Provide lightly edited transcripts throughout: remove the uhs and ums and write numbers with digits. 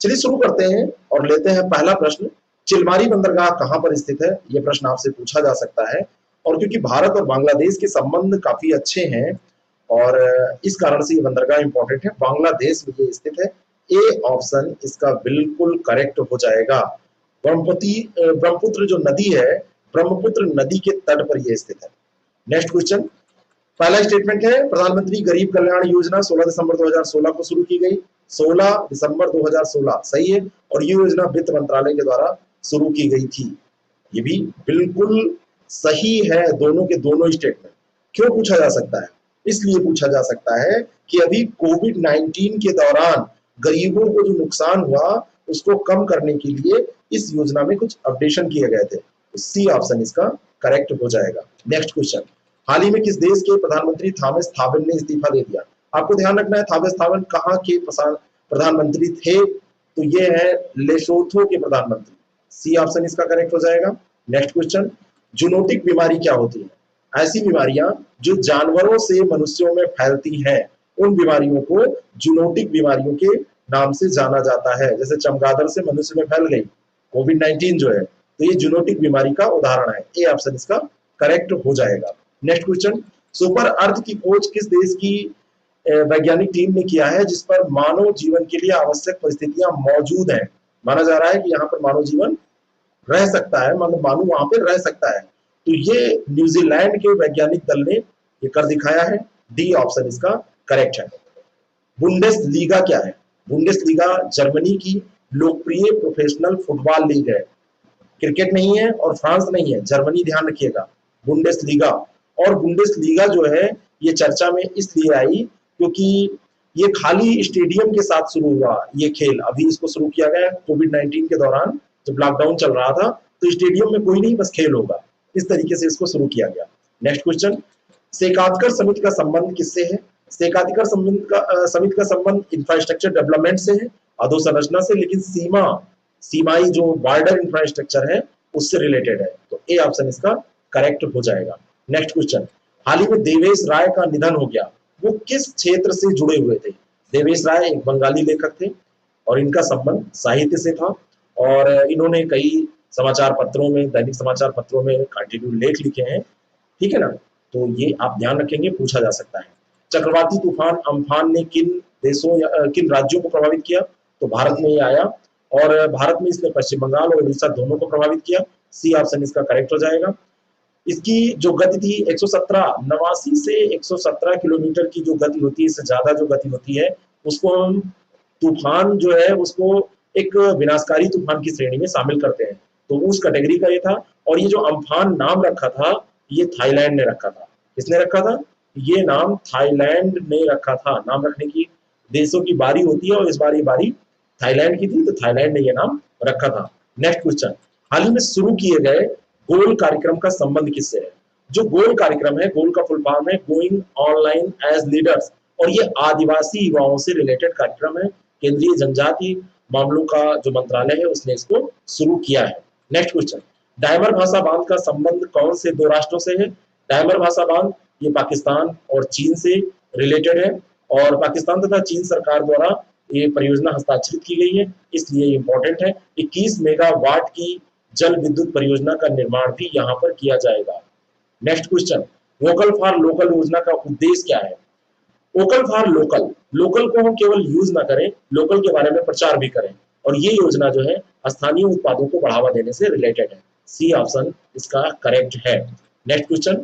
चलिए शुरू करते हैं और लेते हैं पहला प्रश्न। चिलमारी बंदरगाह कहां पर स्थित है? यह प्रश्न आपसे पूछा जा सकता है। और क्योंकि भारत और बांग्लादेश के संबंध काफी अच्छे हैं और इस कारण से ये बंदरगाह इंपॉर्टेंट है, बांग्लादेश में ये स्थित है। ए ऑप्शन इसका बिल्कुल करेक्ट हो जाएगा। ब्रह्मपुत्र जो नदी है, ब्रह्मपुत्र नदी के तट पर यह स्थित है। नेक्स्ट क्वेश्चन, पहला स्टेटमेंट है प्रधानमंत्री गरीब कल्याण योजना 16 दिसंबर 2016 को शुरू की गई। 16 दिसंबर 2016 सही है, और ये योजना वित्त मंत्रालय के द्वारा शुरू की गई थी। ये भी बिल्कुल सही है, दोनों के दोनों स्टेटमेंट। क्यों पूछा जा सकता है? इसलिए पूछा जा सकता है कि अभी कोविड-19 के दौरान गरीबों को जो नुकसान हुआ उसको कम करने के लिए इस योजना में कुछ अपडेशन किए गए थे। तो सी ऑप्शन इसका करेक्ट हो जाएगा। नेक्स्ट क्वेश्चन, हाल ही में किस देश के प्रधानमंत्री थॉमस थाबन ने इस्तीफा दे दिया? आपको ध्यान रखना है थॉमस थाबन कहाँ के प्रधानमंत्री थे, तो ये है लेसोथो के प्रधानमंत्री। सी ऑप्शन इसका करेक्ट हो जाएगा। नेक्स्ट क्वेश्चन, जूनोटिक बीमारी क्या होती है? ऐसी बीमारियां जो जानवरों से मनुष्यों में फैलती हैं, उन बीमारियों को जूनोटिक बीमारियों के नाम से जाना जाता है। जैसे चमगादड़ से मनुष्य में फैल गई कोविड-19 जो है, तो ये जूनोटिक बीमारी का उदाहरण है। ए ऑप्शन इसका करेक्ट हो जाएगा। नेक्स्ट क्वेश्चन, सुपर अर्थ की खोज किस देश की वैज्ञानिक टीम ने किया है जिस पर मानव जीवन के लिए आवश्यक परिस्थितियां मौजूद हैं? माना जा रहा है कि यहाँ पर मानव जीवन रह सकता है, मतलब मानव वहां पर रह सकता है। तो ये न्यूजीलैंड के वैज्ञानिक दल ने ये कर दिखाया है। डी ऑप्शन इसका करेक्ट है। बुंडेसलीगा क्या है? बुंडेसलीगा जर्मनी की लोकप्रिय प्रोफेशनल फुटबॉल लीग है। क्रिकेट नहीं है और फ्रांस नहीं है, जर्मनी ध्यान रखिएगा। बुंडेसलीगा, और बुंडेसलीगा जो है ये चर्चा में इसलिए आई क्योंकि ये खाली स्टेडियम के साथ शुरू हुआ ये खेल। अभी इसको शुरू किया गया कोविड-19 के दौरान, जब लॉकडाउन चल रहा था, तो स्टेडियम में कोई नहीं, बस खेल होगा। इस तरीके से इसको शुरू किया गया। नेक्स्ट क्वेश्चन, सेकातकर समिति का संबंध किससे है? सेकातकर समिति का संबंध इंफ्रास्ट्रक्चर डेवलपमेंट से है, अधोसंरचना से, लेकिन सीमाई जो बॉर्डर इंफ्रास्ट्रक्चर है उससे रिलेटेड है। तो ए ऑप्शन इसका करेक्ट हो जाएगा। नेक्स्ट क्वेश्चन, हाल ही में देवेश राय का निधन हो गया, वो किस क्षेत्र से जुड़े हुए थे? देवेश राय एक बंगाली लेखक थे और इनका संबंध साहित्य से था, और इन्होंने कई समाचार पत्रों में, दैनिक समाचार पत्रों में कंटिन्यू लेख लिखे हैं। ठीक है ना, तो ये आप ध्यान रखेंगे, पूछा जा सकता है। चक्रवाती तूफान अम्फान ने किन देशों या किन राज्यों को प्रभावित किया? तो भारत में ये आया, और भारत में इसने पश्चिम बंगाल और उड़ीसा दोनों को प्रभावित किया। सी ऑप्शन इसका करेक्ट हो जाएगा। इसकी जो गति थी 89 से 117 किलोमीटर की जो गति होती है, इससे ज्यादा जो गति होती है उसको हम तूफान जो है उसको एक विनाशकारी तूफान की श्रेणी में शामिल करते हैं। तो उस कैटेगरी का ये था। और ये जो अम्फान नाम रखा था ये थाईलैंड ने रखा था। किसने रखा था? ये नाम थाईलैंड ने रखा था। नाम रखने की देशों की बारी होती है, और इस बार ये बारी थाईलैंड की थी, तो थाईलैंड ने ये नाम रखा था। नेक्स्ट क्वेश्चन, हाल ही में शुरू किए गए गोल कार्यक्रम का संबंध किससे है? जो गोल कार्यक्रम है, गोल का फुल फॉर्म है गोइंग ऑनलाइन एज लीडर्स, और ये आदिवासी युवाओं से रिलेटेड कार्यक्रम है। केंद्रीय जनजाति मामलों का जो मंत्रालय है उसने इसको शुरू किया है। नेक्स्ट क्वेश्चन, डायमर भाषा बांध का संबंध कौन से दो राष्ट्रों से है? डायमर भाषा बांध ये पाकिस्तान और चीन से रिलेटेड है, और पाकिस्तान तथा चीन सरकार द्वारा ये परियोजना हस्ताक्षरित की गई है, इसलिए इंपॉर्टेंट है। 21 मेगावाट की जल विद्युत परियोजना का निर्माण भी यहाँ पर किया जाएगा। Next question, vocal for local योजना का उद्देश्य क्या है? वोकल फॉर लोकल, लोकल को हम केवल यूज ना करें, लोकल के बारे में प्रचार भी करें, और ये योजना जो है स्थानीय उत्पादों को बढ़ावा देने से रिलेटेड है। सी ऑप्शन इसका करेक्ट है। नेक्स्ट क्वेश्चन,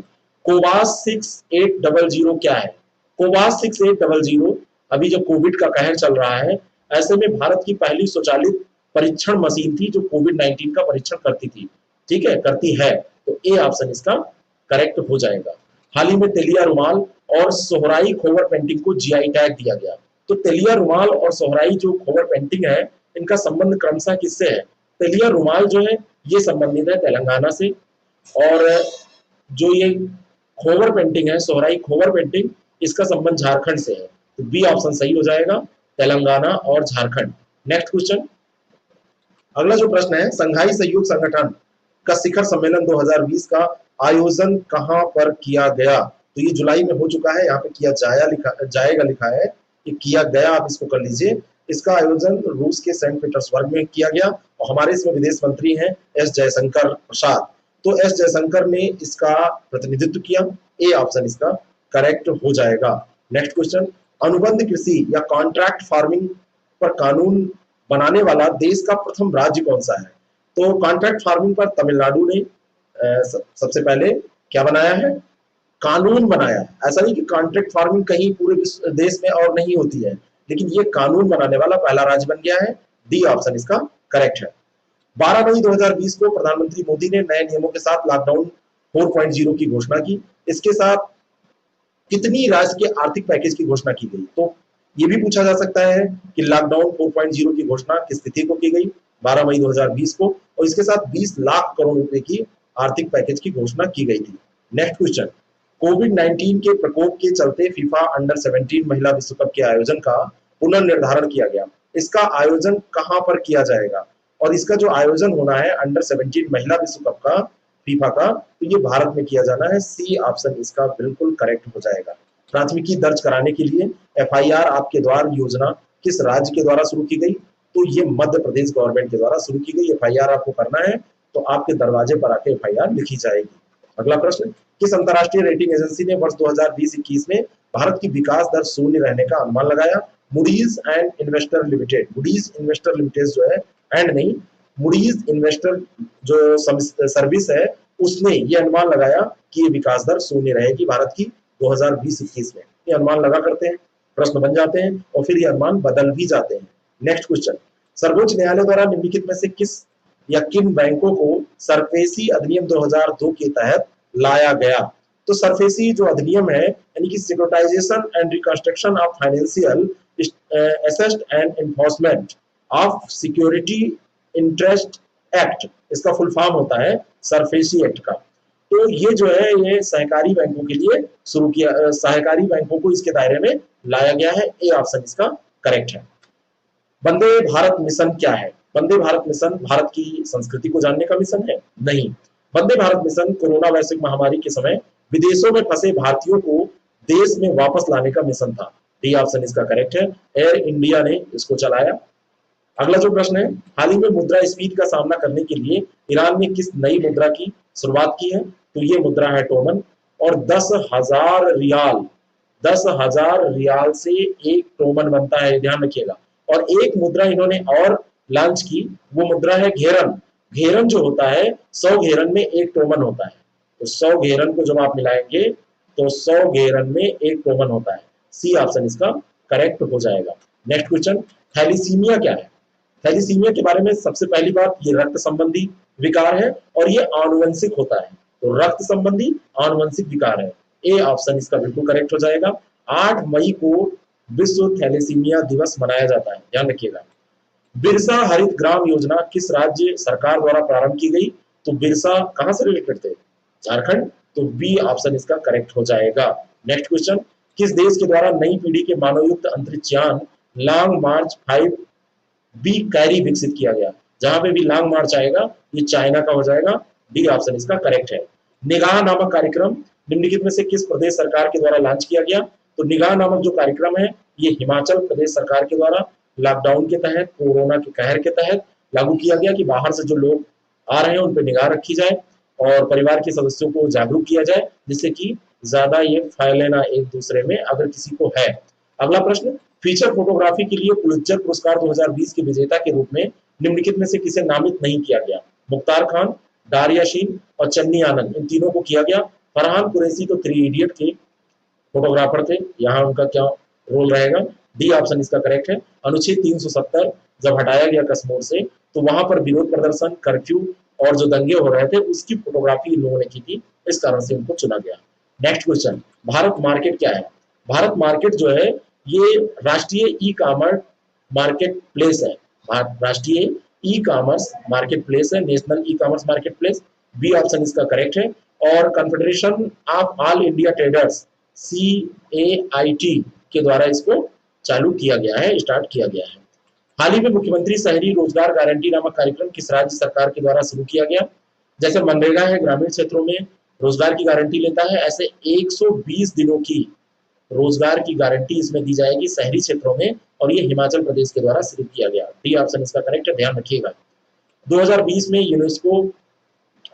कोवास 6800 क्या है? कोवास 6800 अभी जो कोविड का कहर चल रहा है, ऐसे में भारत की पहली स्वचालित परीक्षण मशीन थी जो कोविड-19 का परीक्षण करती थी। ठीक है, करती है। तो ए ऑप्शन इसका करेक्ट हो जाएगा। हाल ही में तेलिया रुमाल और सोहराई खोवर पेंटिंग को जीआई टैग दिया गया। तो तेलिया रुमाल और सोहराई जो खोवर पेंटिंग है, इनका संबंध क्रमशः किससे है? तेलिया रुमाल जो है ये संबंधित है तेलंगाना से, और जो ये खोवर पेंटिंग है, सोहराई खोवर पेंटिंग, इसका संबंध झारखंड से है। तो बी ऑप्शन सही हो जाएगा, तेलंगाना और झारखंड। नेक्स्ट क्वेश्चन, अगला जो प्रश्न है, संघाई सहयोग संगठन का शिखर सम्मेलन 2020 का आयोजन कहां पर किया गया? तो ये जुलाई में हो चुका है, यहाँ पे किया जाएगा लिखा है, ये किया गया, आप इसको कर लीजिए। इसका आयोजन रूस के सेंट पीटर्सबर्ग में किया गया और हमारे इसमें विदेश मंत्री हैं एस जयशंकर प्रसाद। तो एस जयशंकर ने इसका प्रतिनिधित्व किया। ए ऑप्शन इसका करेक्ट हो जाएगा। नेक्स्ट क्वेश्चन, अनुबंध कृषि या कॉन्ट्रैक्ट फार्मिंग पर कानून बनाने वाला देश का प्रथम राज्य कौन सा है? तो कॉन्ट्रैक्ट फार्मिंग पर तमिलनाडु ने सबसे पहले क्या बनाया है? कानून बनाया। ऐसा नहीं कि कॉन्ट्रैक्ट फार्मिंग कहीं पूरे देश में और नहीं होती है, लेकिन ये कानून बनाने वाला पहला राज्य बन गया है। डी ऑप्शन इसका करेक्ट है। 12 मई 2020 को प्रधानमंत्री मोदी ने नए नियमों के साथ लॉकडाउन 4.0 की घोषणा की। इसके साथ कितनी राशि के आर्थिक पैकेज की घोषणा की गई? तो ये भी पूछा जा सकता है कि लॉकडाउन 4.0 की घोषणा किस तिथि को की गई? 12 मई 2020 को, और इसके साथ 20 लाख करोड़ रुपए की आर्थिक पैकेज की घोषणा की गई थी। नेक्स्ट क्वेश्चन, कोविड-19 के प्रकोप के चलते फीफा अंडर 17 महिला विश्व कप के आयोजन का पुनर्निर्धारण किया गया। इसका आयोजन कहां पर किया जाएगा? और इसका जो आयोजन होना है अंडर 17 महिला विश्व कप का फीफा का, तो ये भारत में किया जाना है। सी ऑप्शन इसका बिल्कुल करेक्ट हो जाएगा। प्राथमिकी दर्ज कराने के लिए एफआईआर आपके द्वार योजना किस राज्य के द्वारा शुरू की गई? तो ये मध्य प्रदेश गवर्नमेंट के द्वारा शुरू की गई। एफआईआर आपको करना है तो आपके दरवाजे पर आके एफआईआर लिखी जाएगी। अगला प्रश्न, किस अंतरराष्ट्रीय रेटिंग एजेंसी ने वर्ष 2020-21 में भारत की विकास दर शून्य रहने का अनुमान लगाया? Moody's and investor limited. Moody's investor limited जो है, एंड नहीं, मूडीज इन्वेस्टर जो सर्विस है उसने ये अनुमान लगाया कि ये विकास दर शून्य रहेगी भारत की 2020-21 में। ये अनुमान लगा करते हैं, प्रश्न बन जाते हैं और फिर ये अनुमान बदल भी जाते हैं। नेक्स्ट क्वेश्चन, सर्वोच्च न्यायालय द्वारा निम्नलिखित में से किस या किन बैंकों को सरफेसी अधिनियम 2002 के तहत लाया गया? तो सरफेसी जो अधिनियम है, यानी कि securitisation and reconstruction of financial asset and enforcement of security interest act, इसका फुल फॉर्म होता है सरफेसी एक्ट का। तो ये जो है ये सहकारी बैंकों के लिए शुरू किया, सहकारी बैंकों को इसके दायरे में लाया गया है। ए ऑप्शन इसका करेक्ट है। वंदे भारत मिशन क्या है? वंदे भारत मिशन भारत की संस्कृति को जानने का मिशन है? नहीं, वंदे भारत मिशन कोरोना वैश्विक महामारी के समय विदेशों में फंसे भारतीयों को देश में वापस लाने का मिशन था। डी ऑप्शन इसका करेक्ट है। एयर इंडिया ने इसको चलाया। अगला जो प्रश्न है, हाल ही में मुद्रास्फीति का सामना करने के लिए ईरान ने किस नई मुद्रा की शुरुआत की है? तो ये मुद्रा है टोमन, और 10,000 रियाल, 10,000 रियाल से एक टोमन बनता है, ध्यान रखिएगा। और एक मुद्रा इन्होंने और लॉन्च की, वो मुद्रा है घेरन। घेरन जो होता है 100 घेरन में एक टोमन होता है, तो 100 घेरन को जब आप मिलाएंगे तो 100 घेरन में एक टोमन होता है। सी ऑप्शन इसका करेक्ट हो जाएगा। नेक्स्ट क्वेश्चन, थैलीसीमिया क्या है? थैलीसीमिया के बारे में सबसे पहली बात, ये रक्त संबंधी विकार है और ये आनुवंशिक होता है। तो रक्त संबंधी आनुवंशिक विकार है। ए ऑप्शन इसका बिल्कुल करेक्ट हो जाएगा। 8 मई को विश्व थैलेसीमिया दिवस मनाया जाता है, ध्यान रखिएगा। बिरसा हरित ग्राम योजना किस राज्य सरकार द्वारा प्रारंभ की गई? तो बिरसा कहां से रिलेटेड थे? झारखंड। तो बी ऑप्शन इसका करेक्ट हो जाएगा। नेक्स्ट क्वेश्चन, किस देश के द्वारा नई पीढ़ी के मानवयुक्त अंतरिक्ष यान लॉन्ग मार्च 5 बी कैरी विकसित किया गया? जहां पे भी लॉन्ग मार्च आएगा ये चाइना का हो जाएगा। डी ऑप्शन इसका करेक्ट है। निगाह नामक कार्यक्रम निम्नलिखित में से किस प्रदेश सरकार के द्वारा लॉन्च किया गया? तो निगाह नामक जो कार्यक्रम है ये हिमाचल प्रदेश सरकार के द्वारा लॉकडाउन के तहत, कोरोना के कहर के तहत लागू किया गया कि बाहर से जो लोग आ रहे हैं उन पर निगाह रखी जाए और परिवार के सदस्यों को जागरूक किया जाए, जिससे कि ज्यादा ये फैले ना एक दूसरे में अगर किसी को है। अगला प्रश्न, फीचर फोटोग्राफी के लिए पुलित्जर पुरस्कार 2020 के विजेता के रूप में निम्नलिखित में से किसे नामित नहीं किया गया? मुख्तार खान, डार याशीन और चन्नी आनंद, इन तीनों को किया गया। फरहान कुरैशी तो 3 इडियट के फोटोग्राफर थे, यहाँ उनका क्या रोल रहेगा? डी ऑप्शन इसका करेक्ट है। अनुच्छेद 370 जब हटाया गया कश्मीर से, तो वहां पर विरोध प्रदर्शन, कर्फ्यू और जो दंगे हो रहे थे उसकी फोटोग्राफी इन लोगों ने की थी, इस कारण से उनको चुना गया। नेक्स्ट क्वेश्चन, भारत मार्केट क्या है? भारत मार्केट जो है ये राष्ट्रीय ई कॉमर्स मार्केट प्लेस है। राष्ट्रीय ई कॉमर्स मार्केट प्लेस है, national e commerce market place. B option इसका करेक्ट है। और confederation of all India traders CAIT के द्वारा इसको चालू किया गया है, स्टार्ट किया गया है। हाल ही में मुख्यमंत्री शहरी रोजगार गारंटी नामक कार्यक्रम किस राज्य सरकार के द्वारा शुरू किया गया? जैसे मनरेगा है, ग्रामीण क्षेत्रों में रोजगार की गारंटी लेता है, ऐसे 120 दिनों की रोजगार की गारंटी इसमें दी जाएगी शहरी क्षेत्रों में, और ये हिमाचल प्रदेश के द्वारा शुरू किया गया। डी ऑप्शन इसका करेक्ट है, ध्यान रखिएगा। 2020 में यूनेस्को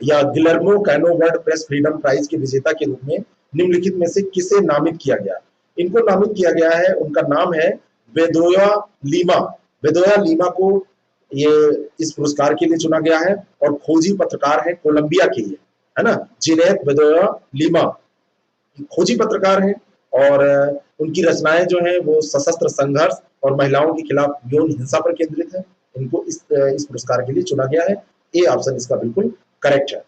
या Guillermo Cano world press freedom prize के विजेता के रूप में निम्नलिखित में से किसे नामित किया गया? इनको नामित किया गया है, उनका नाम है बेदोया लीमा। बेदोया लीमा को ये इस पुरस्कार के लिए चुना गया है, और खोजी पत्रकार है कोलंबिया के लिए, है ना, जिनेत बेदोया लीमा खोजी पत्रकार हैं, और उनकी रचनाएं जो हैं वो सशस्त्र संघर्ष और महिलाओं के खिलाफ यौन हिंसा पर केंद्रित है। इनको इस पुरस्कार के लिए चुना गया है। ए ऑप्शन इसका बिल्कुल करेक्ट है।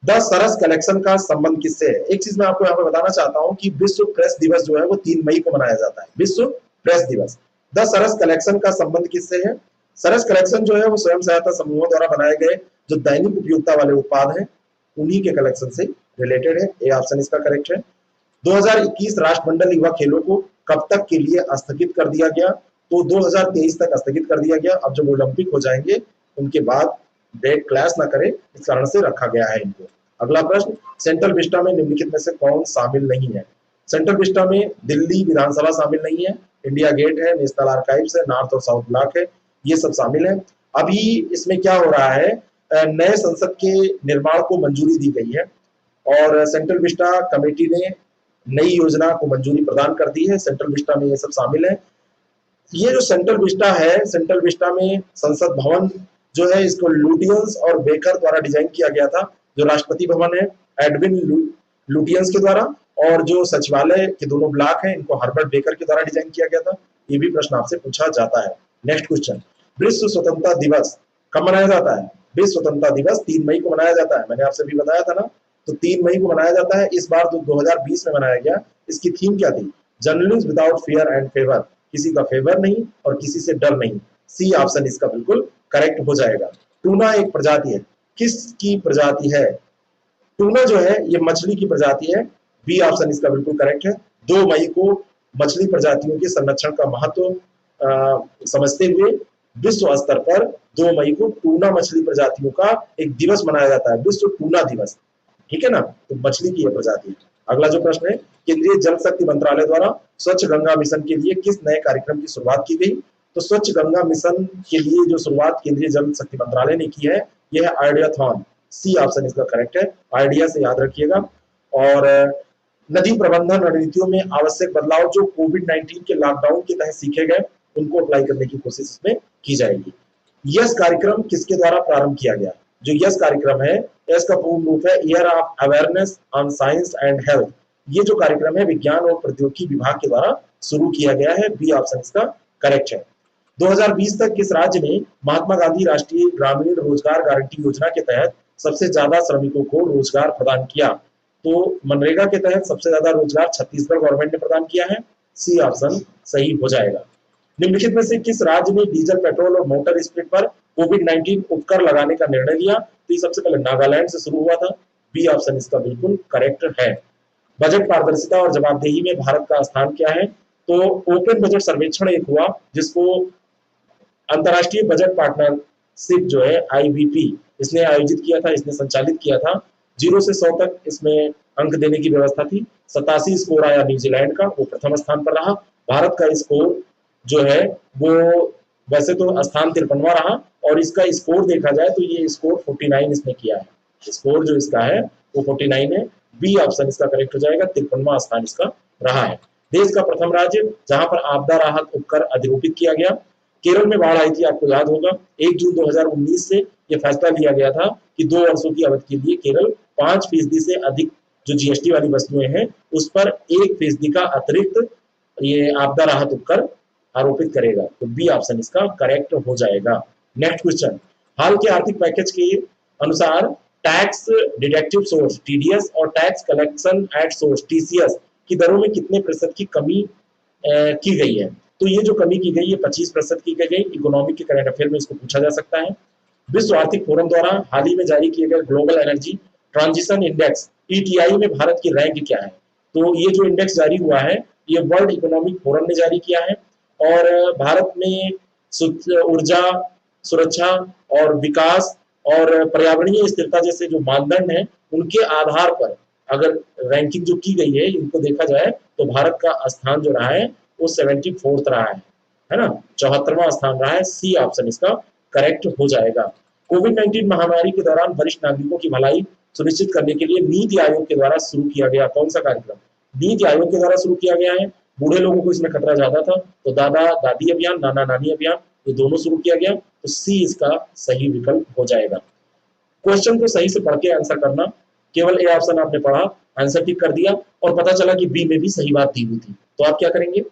द सरस कलेक्शन का संबंध किससे है? एक चीज मैं आपको यहाँ पे बताना चाहता हूँ कि विश्व प्रेस दिवस जो है वो 3 मई को मनाया जाता है, विश्व प्रेस दिवस। द सरस कलेक्शन का संबंध किससे है? सरस कलेक्शन जो है वो स्वयं सहायता समूहों द्वारा बनाए गए जो दैनिक उपयोगिता वाले उत्पाद हैं, उन्हीं के कलेक्शन से रिलेटेड है। ए ऑप्शन इसका करेक्ट है। 2021 राष्ट्रमंडल युवा खेलों को कब तक के लिए स्थगित कर दिया गया? तो 2023 तक स्थगित कर दिया गया। अब जब ओलंपिक हो जाएंगे उनके बाद डेट क्लैश ना करे, इस कारण से रखा गया है इनको। अगला प्रश्न, सेंट्रल विस्टा में निम्नलिखित में से कौन शामिल नहीं है? सेंट्रल विस्टा में दिल्ली विधानसभा शामिल नहीं है, इंडिया गेट है, नेशनल आर्काइव्स है, नॉर्थ और साउथ ब्लॉक है, ये सब शामिल है। अभी इसमें क्या हो रहा है, नए संसद के निर्माण को मंजूरी दी गई है, और सेंट्रल विस्टा कमेटी ने नई योजना को मंजूरी प्रदान कर दी है। सेंट्रल विस्टा में ये सब शामिल है। ये जो सेंट्रल विस्टा है, सेंट्रल विस्टा में संसद भवन जो है इसको लुटियंस और बेकर द्वारा डिजाइन किया गया था। जो राष्ट्रपति भवन है एडविन लुटियंस के द्वारा, और जो सचिवालय के दोनों ब्लॉक हैं इनको हर्बर्ट बेकर के द्वारा डिजाइन किया गया था। ये भी प्रश्न आपसे पूछा जाता है। नेक्स्ट क्वेश्चन, विश्व स्वतंत्रता दिवस कब मनाया जाता है? विश्व स्वतंत्रता दिवस 3 मई को मनाया जाता है। मैंने आपसे भी बताया था ना, तो 3 मई को मनाया जाता है। इस बार 2020 में मनाया गया। इसकी थीम क्या थी? Journalism without fear and favour, किसी का फेवर नहीं और किसी से डर नहीं। सी ऑप्शन इसका बिल्कुल करेक्ट हो जाएगा। टूना एक प्रजाति है, किसकी प्रजाति है? टूना जो है ये मछली की प्रजाति है। बी ऑप्शन इसका बिल्कुल करेक्ट है। 2 मई को मछली प्रजातियों के संरक्षण का महत्व समझते हुए विश्व स्तर पर 2 मई को टूना मछली प्रजातियों का एक दिवस मनाया जाता है, विश्व टूना दिवस। ठीक है ना, तो मछली की यह प्रजाति है। अगला जो प्रश्न है, केंद्रीय जल शक्ति मंत्रालय द्वारा स्वच्छ गंगा मिशन के लिए किस नए कार्यक्रम की शुरुआत की गई? तो स्वच्छ गंगा मिशन के लिए जो शुरुआत केंद्रीय जल शक्ति मंत्रालय ने की है यह है आइडियाथॉन। सी ऑप्शन इसका करेक्ट है, आइडिया से याद रखिएगा। और नदी प्रबंधन रणनीतियों में आवश्यक बदलाव जो कोविड-19 के लॉकडाउन के तहत सीखे गए उनको अप्लाई करने की कोशिश इसमें की जाएगी। यस कार्यक्रम किसके द्वारा प्रारंभ किया गया? जो यस कार्यक्रम है, यस का पूर्ण रूप है year of awareness on science and health. ये जो कार्यक्रम है विज्ञान और प्रौद्योगिकी विभाग के द्वारा शुरू किया गया है। बी ऑप्शन इसका करेक्ट है। 2020 तक किस राज्य ने महात्मा गांधी राष्ट्रीय ग्रामीण रोजगार गारंटी योजना के तहत सबसे ज्यादा श्रमिकों को रोजगार प्रदान किया? तो मनरेगा के तहत सबसे ज्यादा रोजगार छत्तीसगढ़ गवर्नमेंट ने प्रदान किया है। सी ऑप्शन सही हो जाएगा। निम्नलिखित में से किस राज्य ने डीजल, पेट्रोल और मोटर स्प्रिट पर कोविड-19 उपकर लगाने का निर्णय लिया? तो ये सबसे पहले नागालैंड से शुरू हुआ था। बी ऑप्शन इसका बिल्कुल करेक्ट है। बजट पारदर्शिता और जवाबदेही में भारत का स्थान क्या है? तो ओपन बजट सर्वेक्षण एक हुआ जिसको अंतरराष्ट्रीय बजट पार्टनरशिप जो है आईबीपी इसने आयोजित किया था, इसने संचालित किया था। 0 से 100 तक इसमें अंक देने की व्यवस्था थी। 87 स्कोर आया न्यूजीलैंड का, वो प्रथम स्थान पर रहा। भारत का स्कोर जो है वो वैसे तो स्थान 53वां रहा, और इसका स्कोर देखा जाए तो ये स्कोर 49 इसने किया है। स्कोर जो इसका है वो 49 है। बी ऑप्शन इसका करेक्ट हो जाएगा, 53वां स्थान इसका रहा है। देश का प्रथम राज्य जहां पर आपदा राहत उपकर अधिरोपित किया गया, केरल में बाढ़ आई थी, आपको याद होगा। 1 जून 2019 से यह फैसला लिया गया था कि 2 वर्षों की अवधि के लिए केरल 5% से अधिक जो जीएसटी वाली वस्तुएं हैं उस पर 1% का अतिरिक्त ये आपदा राहत उपकर आरोपित करेगा। तो बी ऑप्शन इसका करेक्ट हो जाएगा। नेक्स्ट क्वेश्चन, हाल के आर्थिक पैकेज के अनुसार टैक्स डिडक्टिव सोर्स टीडीएस और tax collection at source TCS की दरों में कितने प्रतिशत की कमी की गई है? तो ये जो कमी की गई है 25% की गई। इकोनॉमिक के करंट अफेयर में इसको पूछा जा सकता है। विश्व आर्थिक फोरम द्वारा हाल ही में जारी किए गए global energy transition index ETI में भारत की रैंक क्या है? तो ये जो इंडेक्स जारी हुआ है ये वर्ल्ड इकोनॉमिक फोरम ने जारी किया है, और भारत में ऊर्जा सुरक्षा और विकास और पर्यावरणीय स्थिरता जैसे जो मानदंड हैं उनके आधार पर अगर रैंकिंग जो की गई है इनको देखा जाए तो भारत का स्थान जो रहा है वो 74th रहा है ना, 74वां स्थान रहा है। सी ऑप्शन इसका करेक्ट हो जाएगा। कोविड-19 महामारी के दौरान वरिष्ठ नागरिकों की भलाई सुनिश्चित करने के लिए नीति आयोग के द्वारा शुरू किया गया कौन सा कार्यक्रम? नीति आयोग के द्वारा शुरू किया गया है। बूढ़े लोगों को इसमें खतरा ज्यादा था तो दादा दादी अभियान, नाना नानी अभियान, ये दोनों शुरू किया गया, तो सी इसका सही विकल्प हो जाएगा। क्वेश्चन को सही से पढ़ के आंसर करना। केवल ए ऑप्शन आपने पढ़ा, आंसर टिक कर दिया और पता चला कि बी में भी सही बात दी हुई थी, तो आप क्या करेंगे?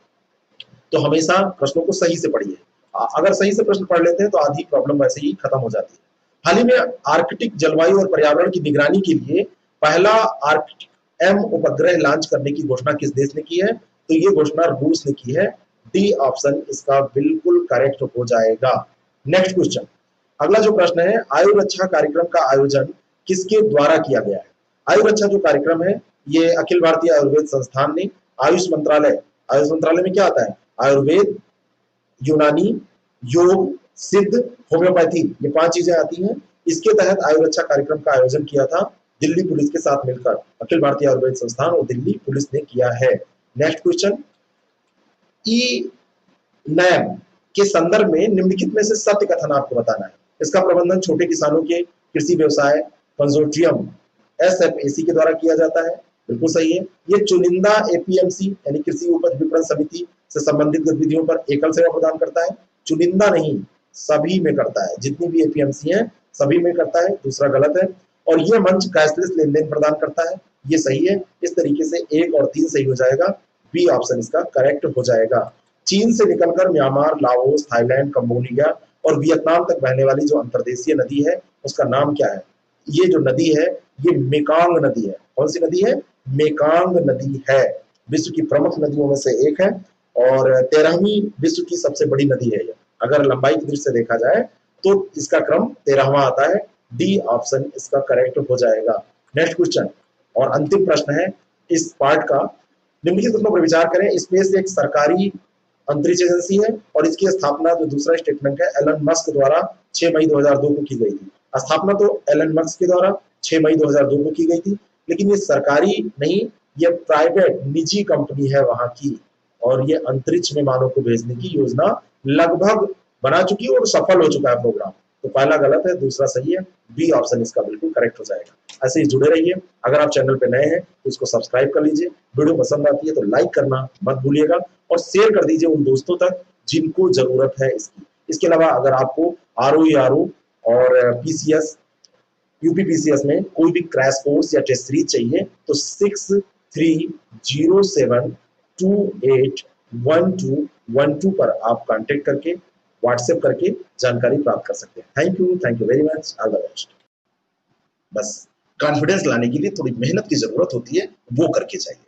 तो हमेशा प्रश्नों को सही से पढ़िए। अगर सही से प्रश्न पढ़ लेते हैं तो आधी प्रॉब्लम वैसे ही खत्म हो जाती है। हाल ही में आर्कटिक जलवायु और पर्यावरण की निगरानी के लिए पहला आर्कटिक एम उपग्रह लॉन्च करने की घोषणा किस देश ने की है? तो ये घोषणा रूस ने की है। डी ऑप्शन इसका बिल्कुल करेक्ट हो जाएगा। नेक्स्ट क्वेश्चन, अगला जो प्रश्न है, आयु रक्षा कार्यक्रम का आयोजन किसके द्वारा किया गया है? आयु रक्षा जो कार्यक्रम है ये अखिल भारतीय आयुर्वेद संस्थान ने, आयुष मंत्रालय में क्या आता है? आयुर्वेद, यूनानी, योग, सिद्ध, होम्योपैथी, ये 5 चीजें आती हैं। इसके तहत आयु रक्षा कार्यक्रम का आयोजन किया था दिल्ली पुलिस के साथ मिलकर। अखिल भारतीय आयुर्वेद संस्थान और दिल्ली पुलिस ने किया है। नेक्स्ट क्वेश्चन, ई नैम के संदर्भ में निम्नलिखित में से सत्य कथन आपको बताना है। इसका प्रबंधन छोटे किसानों के कृषि व्यवसाय कंसोर्टियम एसएफएसी के द्वारा किया जाता है, बिल्कुल सही है। ये चुनिंदा एपीएमसी यानी कृषि उपज विपणन समिति से संबंधित गतिविधियों पर एकल सेवा प्रदान करता है। चुनिंदा नहीं, सभी में करता है, जितनी भी एपीएमसी है सभी में करता है, दूसरा गलत है। और ये मंच कैशलेस लेन देन प्रदान करता है, ये सही है। इस तरीके से 1 और 3 सही हो जाएगा। बी ऑप्शन इसका करेक्ट हो जाएगा। चीन से निकलकर म्यांमार, लाओस, थाईलैंड, कंबोडिया और वियतनाम तक बहने वाली जो अंतर्देशीय नदी है उसका नाम क्या है? ये जो नदी है ये मेकांग नदी है। कौन सी नदी है? मेकांग नदी है। विश्व की प्रमुख नदियों में से एक है और 13वीं विश्व की सबसे बड़ी नदी है। अगर लंबाई की दृष्टि से देखा जाए तो इसका क्रम 13वां आता है। डी ऑप्शन इसका करेक्ट हो जाएगा। नेक्स्ट क्वेश्चन और अंतिम प्रश्न है इस पार्ट का, निम्नलिखित कथनों पर विचार करें। स्पेस एक सरकारी अंतरिक्ष एजेंसी है और इसकी स्थापना, जो दूसरा स्टेटमेंट है, एलन मस्क द्वारा 6 मई 2002 को की गई थी। स्थापना तो एलन मस्क के द्वारा 6 मई 2002 को की गई थी, लेकिन ये सरकारी नहीं, ये प्राइवेट निजी कंपनी है वहां की, और ये अंतरिक्ष में मानव को भेजने की योजना लगभग बना चुकी है और सफल हो चुका है प्रोग्राम। तो पहला गलत है, दूसरा सही है। बी ऑप्शन इसका बिल्कुल करेक्ट हो जाएगा। ऐसे ही जुड़े रहिए। अगर आप चैनल पे नए हैं तो इसको सब्सक्राइब कर लीजिए। वीडियो पसंद आती है तो लाइक करना मत भूलिएगा और शेयर कर दीजिए उन दोस्तों तक जिनको जरूरत है इसकी। इसके अलावा अगर आपको आरओ और पीसीएस, यूपीपीसीएस में कोई भी क्रैश कोर्स या टेस्ट सीरीज चाहिए तो 6307281212 पर आप कांटेक्ट करके, व्हाट्सएप करके जानकारी प्राप्त कर सकते हैं। Thank you very much, all the best. बस कॉन्फिडेंस लाने के लिए थोड़ी मेहनत की जरूरत होती है, वो करके चाहिए।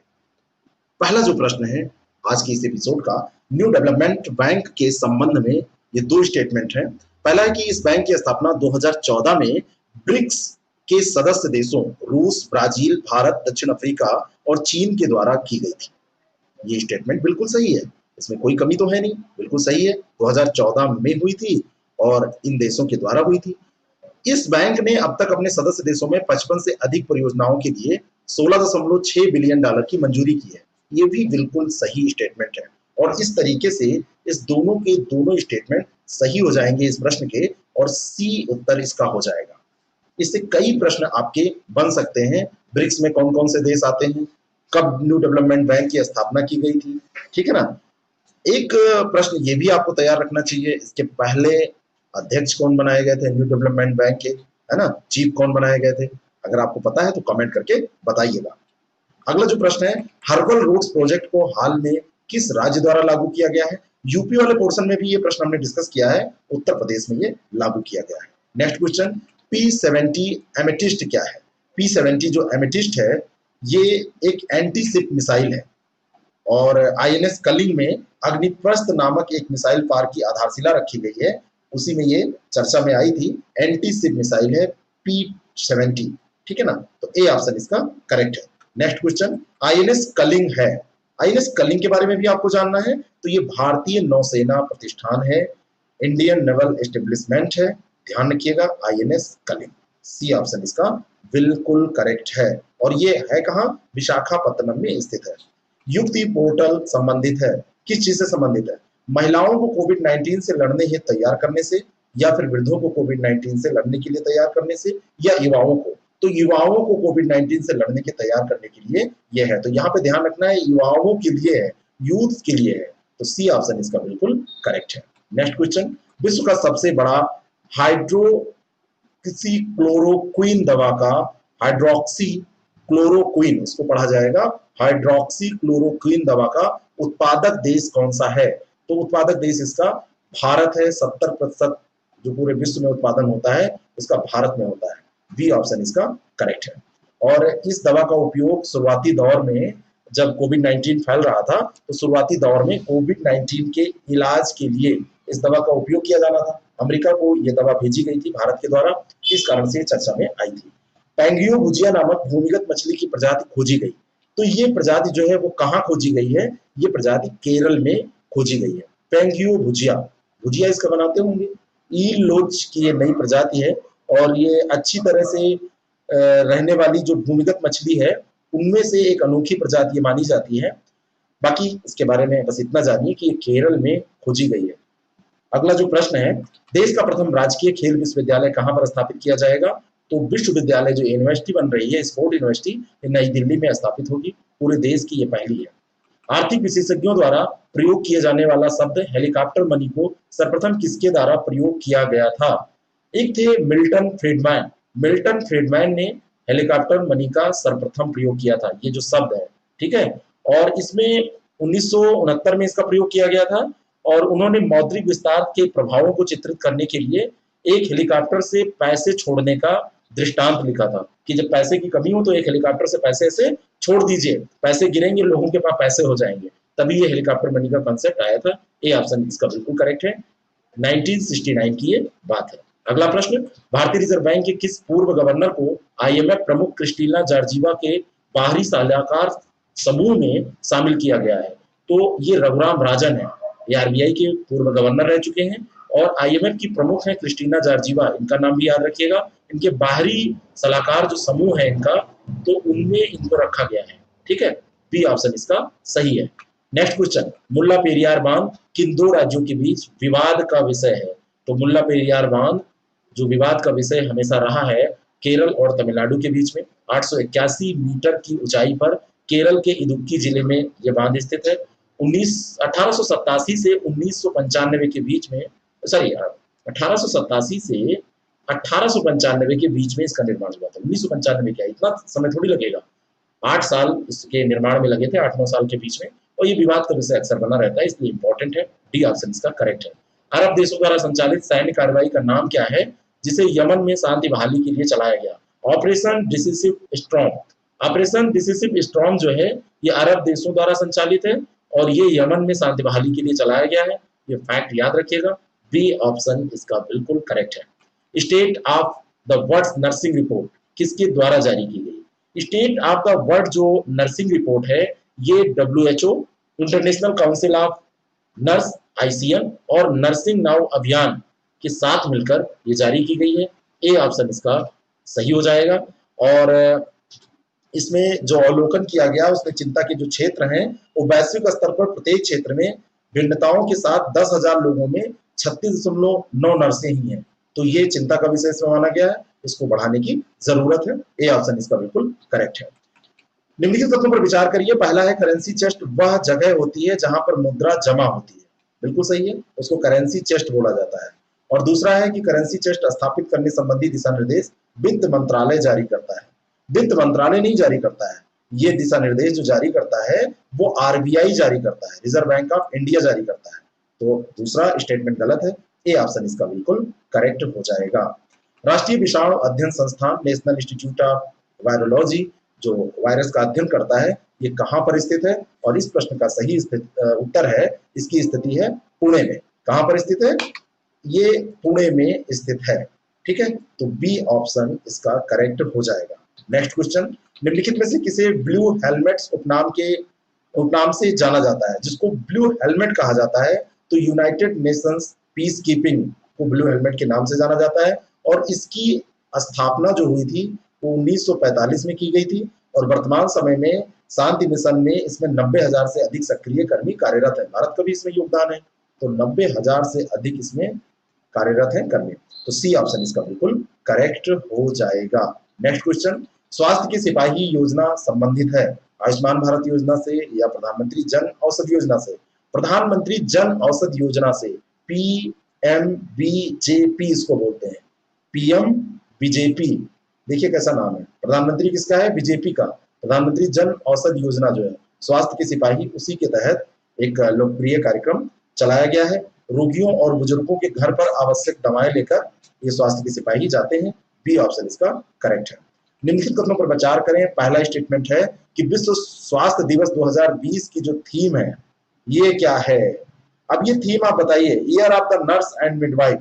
पहला जो प्रश्न है आज के इस एपिसोड का, न्यू डेवलपमेंट बैंक के संबंध में ये 2 स्टेटमेंट हैं। पहला है कि इस बैंक की स्थापना 2014 में ब्रिक्स के सदस्य देशों रूस, ब्राजील, भारत, दक्षिण अफ्रीका और चीन के द्वारा की गई थी। ये स्टेटमेंट बिल्कुल सही है, इसमें कोई कमी तो है नहीं, बिल्कुल सही है। 2014 में हुई थी और इन देशों के द्वारा हुई थी। इस बैंक ने अब तक अपने सदस्य देशों में 55 से अधिक परियोजनाओं के लिए $16.6 बिलियन की मंजूरी की है। ये भी बिल्कुल सही स्टेटमेंट है और इस तरीके से इस दोनों के दोनों स्टेटमेंट सही हो जाएंगे इस प्रश्न के, और सी उत्तर इसका हो जाएगा। इससे कई प्रश्न आपके बन सकते हैं। ब्रिक्स में कौन कौन से देश आते हैं, कब न्यू डेवलपमेंट बैंक की स्थापना की गई थी, ठीक है ना। एक प्रश्न ये भी आपको तैयार रखना चाहिए, इसके पहले अध्यक्ष कौन बनाए गए थे न्यू डेवलपमेंट बैंक के, है ना, चीफ कौन बनाए गए थे। अगर आपको पता है तो कमेंट करके बताइएगा। अगला जो प्रश्न है, हर्बल रोड्स प्रोजेक्ट को हाल में किस राज्य द्वारा लागू किया गया है? यूपी वाले पोर्शन में भी ये प्रश्न हमने डिस्कस किया है, उत्तर प्रदेश में ये लागू किया गया है। नेक्स्ट क्वेश्चन, P-70 एमेटिस्ट क्या है? P-70 जो एमेटिस्ट है ये एक एंटी शिप मिसाइल है और आईएनएस कलिंग में अग्निप्रस्थ नामक एक मिसाइल पार की आधारशिला रखी गई है, उसी में ये चर्चा में आई थी। एंटी शिप मिसाइल है P-70, ठीक है ना। तो ए ऑप्शन इसका करेक्ट है। नेक्स्ट क्वेश्चन, आईएनएस कलिंग है, आईएनएस कलिंग के बारे में भी आपको जानना है तो ये भारतीय नौसेना प्रतिष्ठान है, इंडियन नेवल एस्टेब्लिशमेंट है, ध्यान रखिएगा आईएनएस कलिंग। सी ऑप्शन इसका बिल्कुल करेक्ट है। और ये है कहाँ? विशाखापत्तनम में स्थित है। युक्ति पोर्टल संबंधित है, किस चीज से संबंधित है? महिलाओं को कोविड 19 से लड़ने हेतु तैयार करने से, या फिर वृद्धों को कोविड 19 से लड़ने के लिए तैयार करने से, या युवाओं को? तो युवाओं को कोविड 19 से लड़ने के तैयार करने के लिए यह है। तो यहाँ पे ध्यान रखना है, युवाओं के लिए है, यूथ के लिए है। तो सी ऑप्शन इसका बिल्कुल करेक्ट है। नेक्स्ट क्वेश्चन, विश्व का सबसे बड़ा हाइड्रोक्सी क्लोरोक्विन दवा का, हाइड्रोक्सी क्लोरोक्विन इसको पढ़ा जाएगा, हाइड्रोक्सी क्लोरोक्विन दवा का उत्पादक देश कौन सा है? तो उत्पादक देश इसका भारत है। 70% जो पूरे विश्व में उत्पादन होता है उसका भारत में होता है। बी ऑप्शन इसका करेक्ट है। और इस दवा का उपयोग शुरुआती दौर में, जब कोविड 19 फैल रहा था, तो शुरुआती दौर में कोविड 19 के इलाज के लिए इस दवा का उपयोग किया जाना था। अमेरिका को यह दवा भेजी गई थी भारत के द्वारा, इस कारण से चर्चा में आई थी। पैंगियो भुजिया नामक भूमिगत मछली की प्रजाति खोजी गई। तो ये प्रजाति जो है वो कहाँ खोजी गई है? ये प्रजाति केरल में खोजी गई है। पैंगियो भुजिया, भुजिया इसका बनाते होंगे। ईल लोच की ये नई प्रजाति है और ये अच्छी तरह से रहने वाली जो भूमिगत मछली है उनमें से एक अनोखी प्रजाति मानी जाती है। बाकी इसके बारे में बस इतना जानिए कि ये केरल में खोजी गई है। अगला जो प्रश्न है, देश का प्रथम राजकीय खेल विश्वविद्यालय कहाँ पर स्थापित किया जाएगा? तो विश्वविद्यालय जो यूनिवर्सिटी बन रही है, स्पोर्ट यूनिवर्सिटी, नई दिल्ली में स्थापित होगी। पूरे देश की ये पहली है। आर्थिक विशेषज्ञों द्वारा प्रयोग किए जाने वाला शब्द हेलीकॉप्टर मनी को सर्वप्रथम किसके द्वारा प्रयोग किया गया था? एक थे मिल्टन फ्रीडमैन। मिल्टन फ्रीडमैन ने हेलीकॉप्टर मनी का सर्वप्रथम प्रयोग किया था, ये जो शब्द है, ठीक है। और इसमें 1969 में इसका प्रयोग किया गया था और उन्होंने मौद्रिक विस्तार के प्रभावों को चित्रित करने के लिए एक हेलीकॉप्टर से पैसे छोड़ने का दृष्टांत लिखा था कि जब पैसे की कमी हो तो एक हेलीकॉप्टर से पैसे ऐसे छोड़ दीजिए, पैसे गिरेंगे, लोगों के पास पैसे हो जाएंगे। तभी ये हेलीकॉप्टर मनी का कॉन्सेप्ट आया था। ए ऑप्शन इसका बिल्कुल करेक्ट है। 1969 की ये बात है। अगला प्रश्न, भारतीय रिजर्व बैंक के किस पूर्व गवर्नर को आईएमएफ प्रमुख क्रिस्टीना जॉर्जिवा के बाहरी सलाहकार समूह में शामिल किया गया है? तो ये रघुराम राजन है। ये आरबीआई के पूर्व गवर्नर रह चुके हैं और आईएमएफ की प्रमुख है क्रिस्टीना जॉर्जिवा, इनका नाम भी याद रखिएगा। इनके बाहरी सलाहकार जो समूह है इनका, तो उनमें इनको रखा गया है, ठीक है। बी ऑप्शन इसका सही है। नेक्स्ट क्वेश्चन, मुल्ला पेरियार बांध किन दो राज्यों के बीच विवाद का विषय है? तो मुल्ला पेरियार बांध जो विवाद का विषय हमेशा रहा है केरल और तमिलनाडु के बीच में। 881 मीटर की ऊंचाई पर केरल के इदुक्की जिले में यह बांध स्थित है। 1887 से 1995 के बीच में, सॉरी 1887 से 1895 के बीच में इसका निर्माण हुआ था। 1995 क्या, इतना समय थोड़ी लगेगा, 8 साल इसके निर्माण में लगे थे, 8-9 साल के बीच में। और ये विवाद का विषय अक्सर बना रहता है, इसलिए इंपॉर्टेंट है। डी ऑप्शन इसका करेक्ट है। अरब देशों द्वारा संचालित सैन्य कार्रवाई का नाम क्या है जिसे यमन में शांति बहाली के लिए चलाया गया? Operation decisive storm. Operation decisive storm जो है ये अरब देशों द्वारा संचालित है और ये यमन में शांति बहाली के लिए चलाया गया है। ये फैक्ट याद रखिएगा। बी ऑप्शन इसका बिल्कुल करेक्ट है। State of the world nursing report किसके द्वारा जारी की गई? स्टेट ऑफ द वर्ल्ड जो नर्सिंग रिपोर्ट है ये WHO, international council of nurse ICN और नर्सिंग नाउ अभियान के साथ मिलकर ये जारी की गई है। ए ऑप्शन इसका सही हो जाएगा। और इसमें जो अवलोकन किया गया उसमें चिंता के जो क्षेत्र हैं वो वैश्विक स्तर पर प्रत्येक क्षेत्र में भिन्नताओं के साथ 10,000 लोगों में 36.9 नर्सें ही हैं। तो ये चिंता का विषय इसमें माना गया है, इसको बढ़ाने की जरूरत है। ए ऑप्शन इसका बिल्कुल करेक्ट है। निम्नलिखित तथ्यों पर विचार करिए। पहला है करेंसी चेस्ट वह जगह होती है जहां पर मुद्रा जमा होती है, बिल्कुल सही है, उसको करेंसी चेस्ट बोला जाता है। और दूसरा है कि करेंसी चेस्ट स्थापित करने संबंधी दिशा निर्देश वित्त मंत्रालय जारी करता है, वित्त मंत्रालय नहीं जारी करता है। ये दिशा निर्देश जो जारी करता है वो आरबीआई जारी करता है, रिजर्व बैंक ऑफ इंडिया जारी करता है। तो दूसरा स्टेटमेंट गलत है। ए ऑप्शन इसका बिल्कुल करेक्ट हो जाएगा। राष्ट्रीय विषाणु अध्ययन संस्थान नेशनल इंस्टीट्यूट ऑफ वायरोलॉजी जो वायरस का अध्ययन करता है ये कहाँ पर स्थित है? और इस प्रश्न का सही उत्तर है, इसकी स्थिति है पुणे में। कहाँ पर स्थित है? ये पुणे में स्थित है, ठीक है। तो बी ऑप्शन इसका करेक्ट हो जाएगा। नेक्स्ट क्वेश्चन, निम्नलिखित में से किसे ब्लू हेलमेट्स उपनाम से जाना जाता है? जिसको ब्लू हेलमेट कहा जाता है तो यूनाइटेड नेशंस पीस कीपिंग को ब्लू हेलमेट के नाम से जाना जाता है। और इसकी स्थापना जो हुई थी वो 1945 में की गई थी और वर्तमान समय में शांति मिशन में इसमें 90,000 से अधिक सक्रिय कर्मी कार्यरत है। भारत का भी इसमें योगदान है, तो 90,000 से अधिक इसमें कार्यरत है कर्मी। तो सी ऑप्शन इसका बिल्कुल करेक्ट हो जाएगा। नेक्स्ट क्वेश्चन, स्वास्थ्य की सिपाही योजना संबंधित है आयुष्मान भारत योजना से या प्रधानमंत्री जन औषधि योजना से? प्रधानमंत्री जन औषधि योजना से, PMBJP इसको बोलते हैं, पीएम बीजेपी। देखिए कैसा नाम है, प्रधानमंत्री किसका है? बीजेपी का। प्रधानमंत्री जन औषधि योजना जो है स्वास्थ्य के सिपाही, उसी के तहत एक लोकप्रिय कार्यक्रम चलाया गया है। रोगियों और बुजुर्गों के घर पर आवश्यक दवाएं लेकर ये स्वास्थ्य के सिपाही जाते हैं। बी ऑप्शन इसका करेक्ट है। निम्नलिखित कथनों पर विचार करें। पहला स्टेटमेंट है कि विश्व स्वास्थ्य दिवस 2020 की जो थीम है ये क्या है? अब ये थीम आप बताइए, year of the nurse and midwife,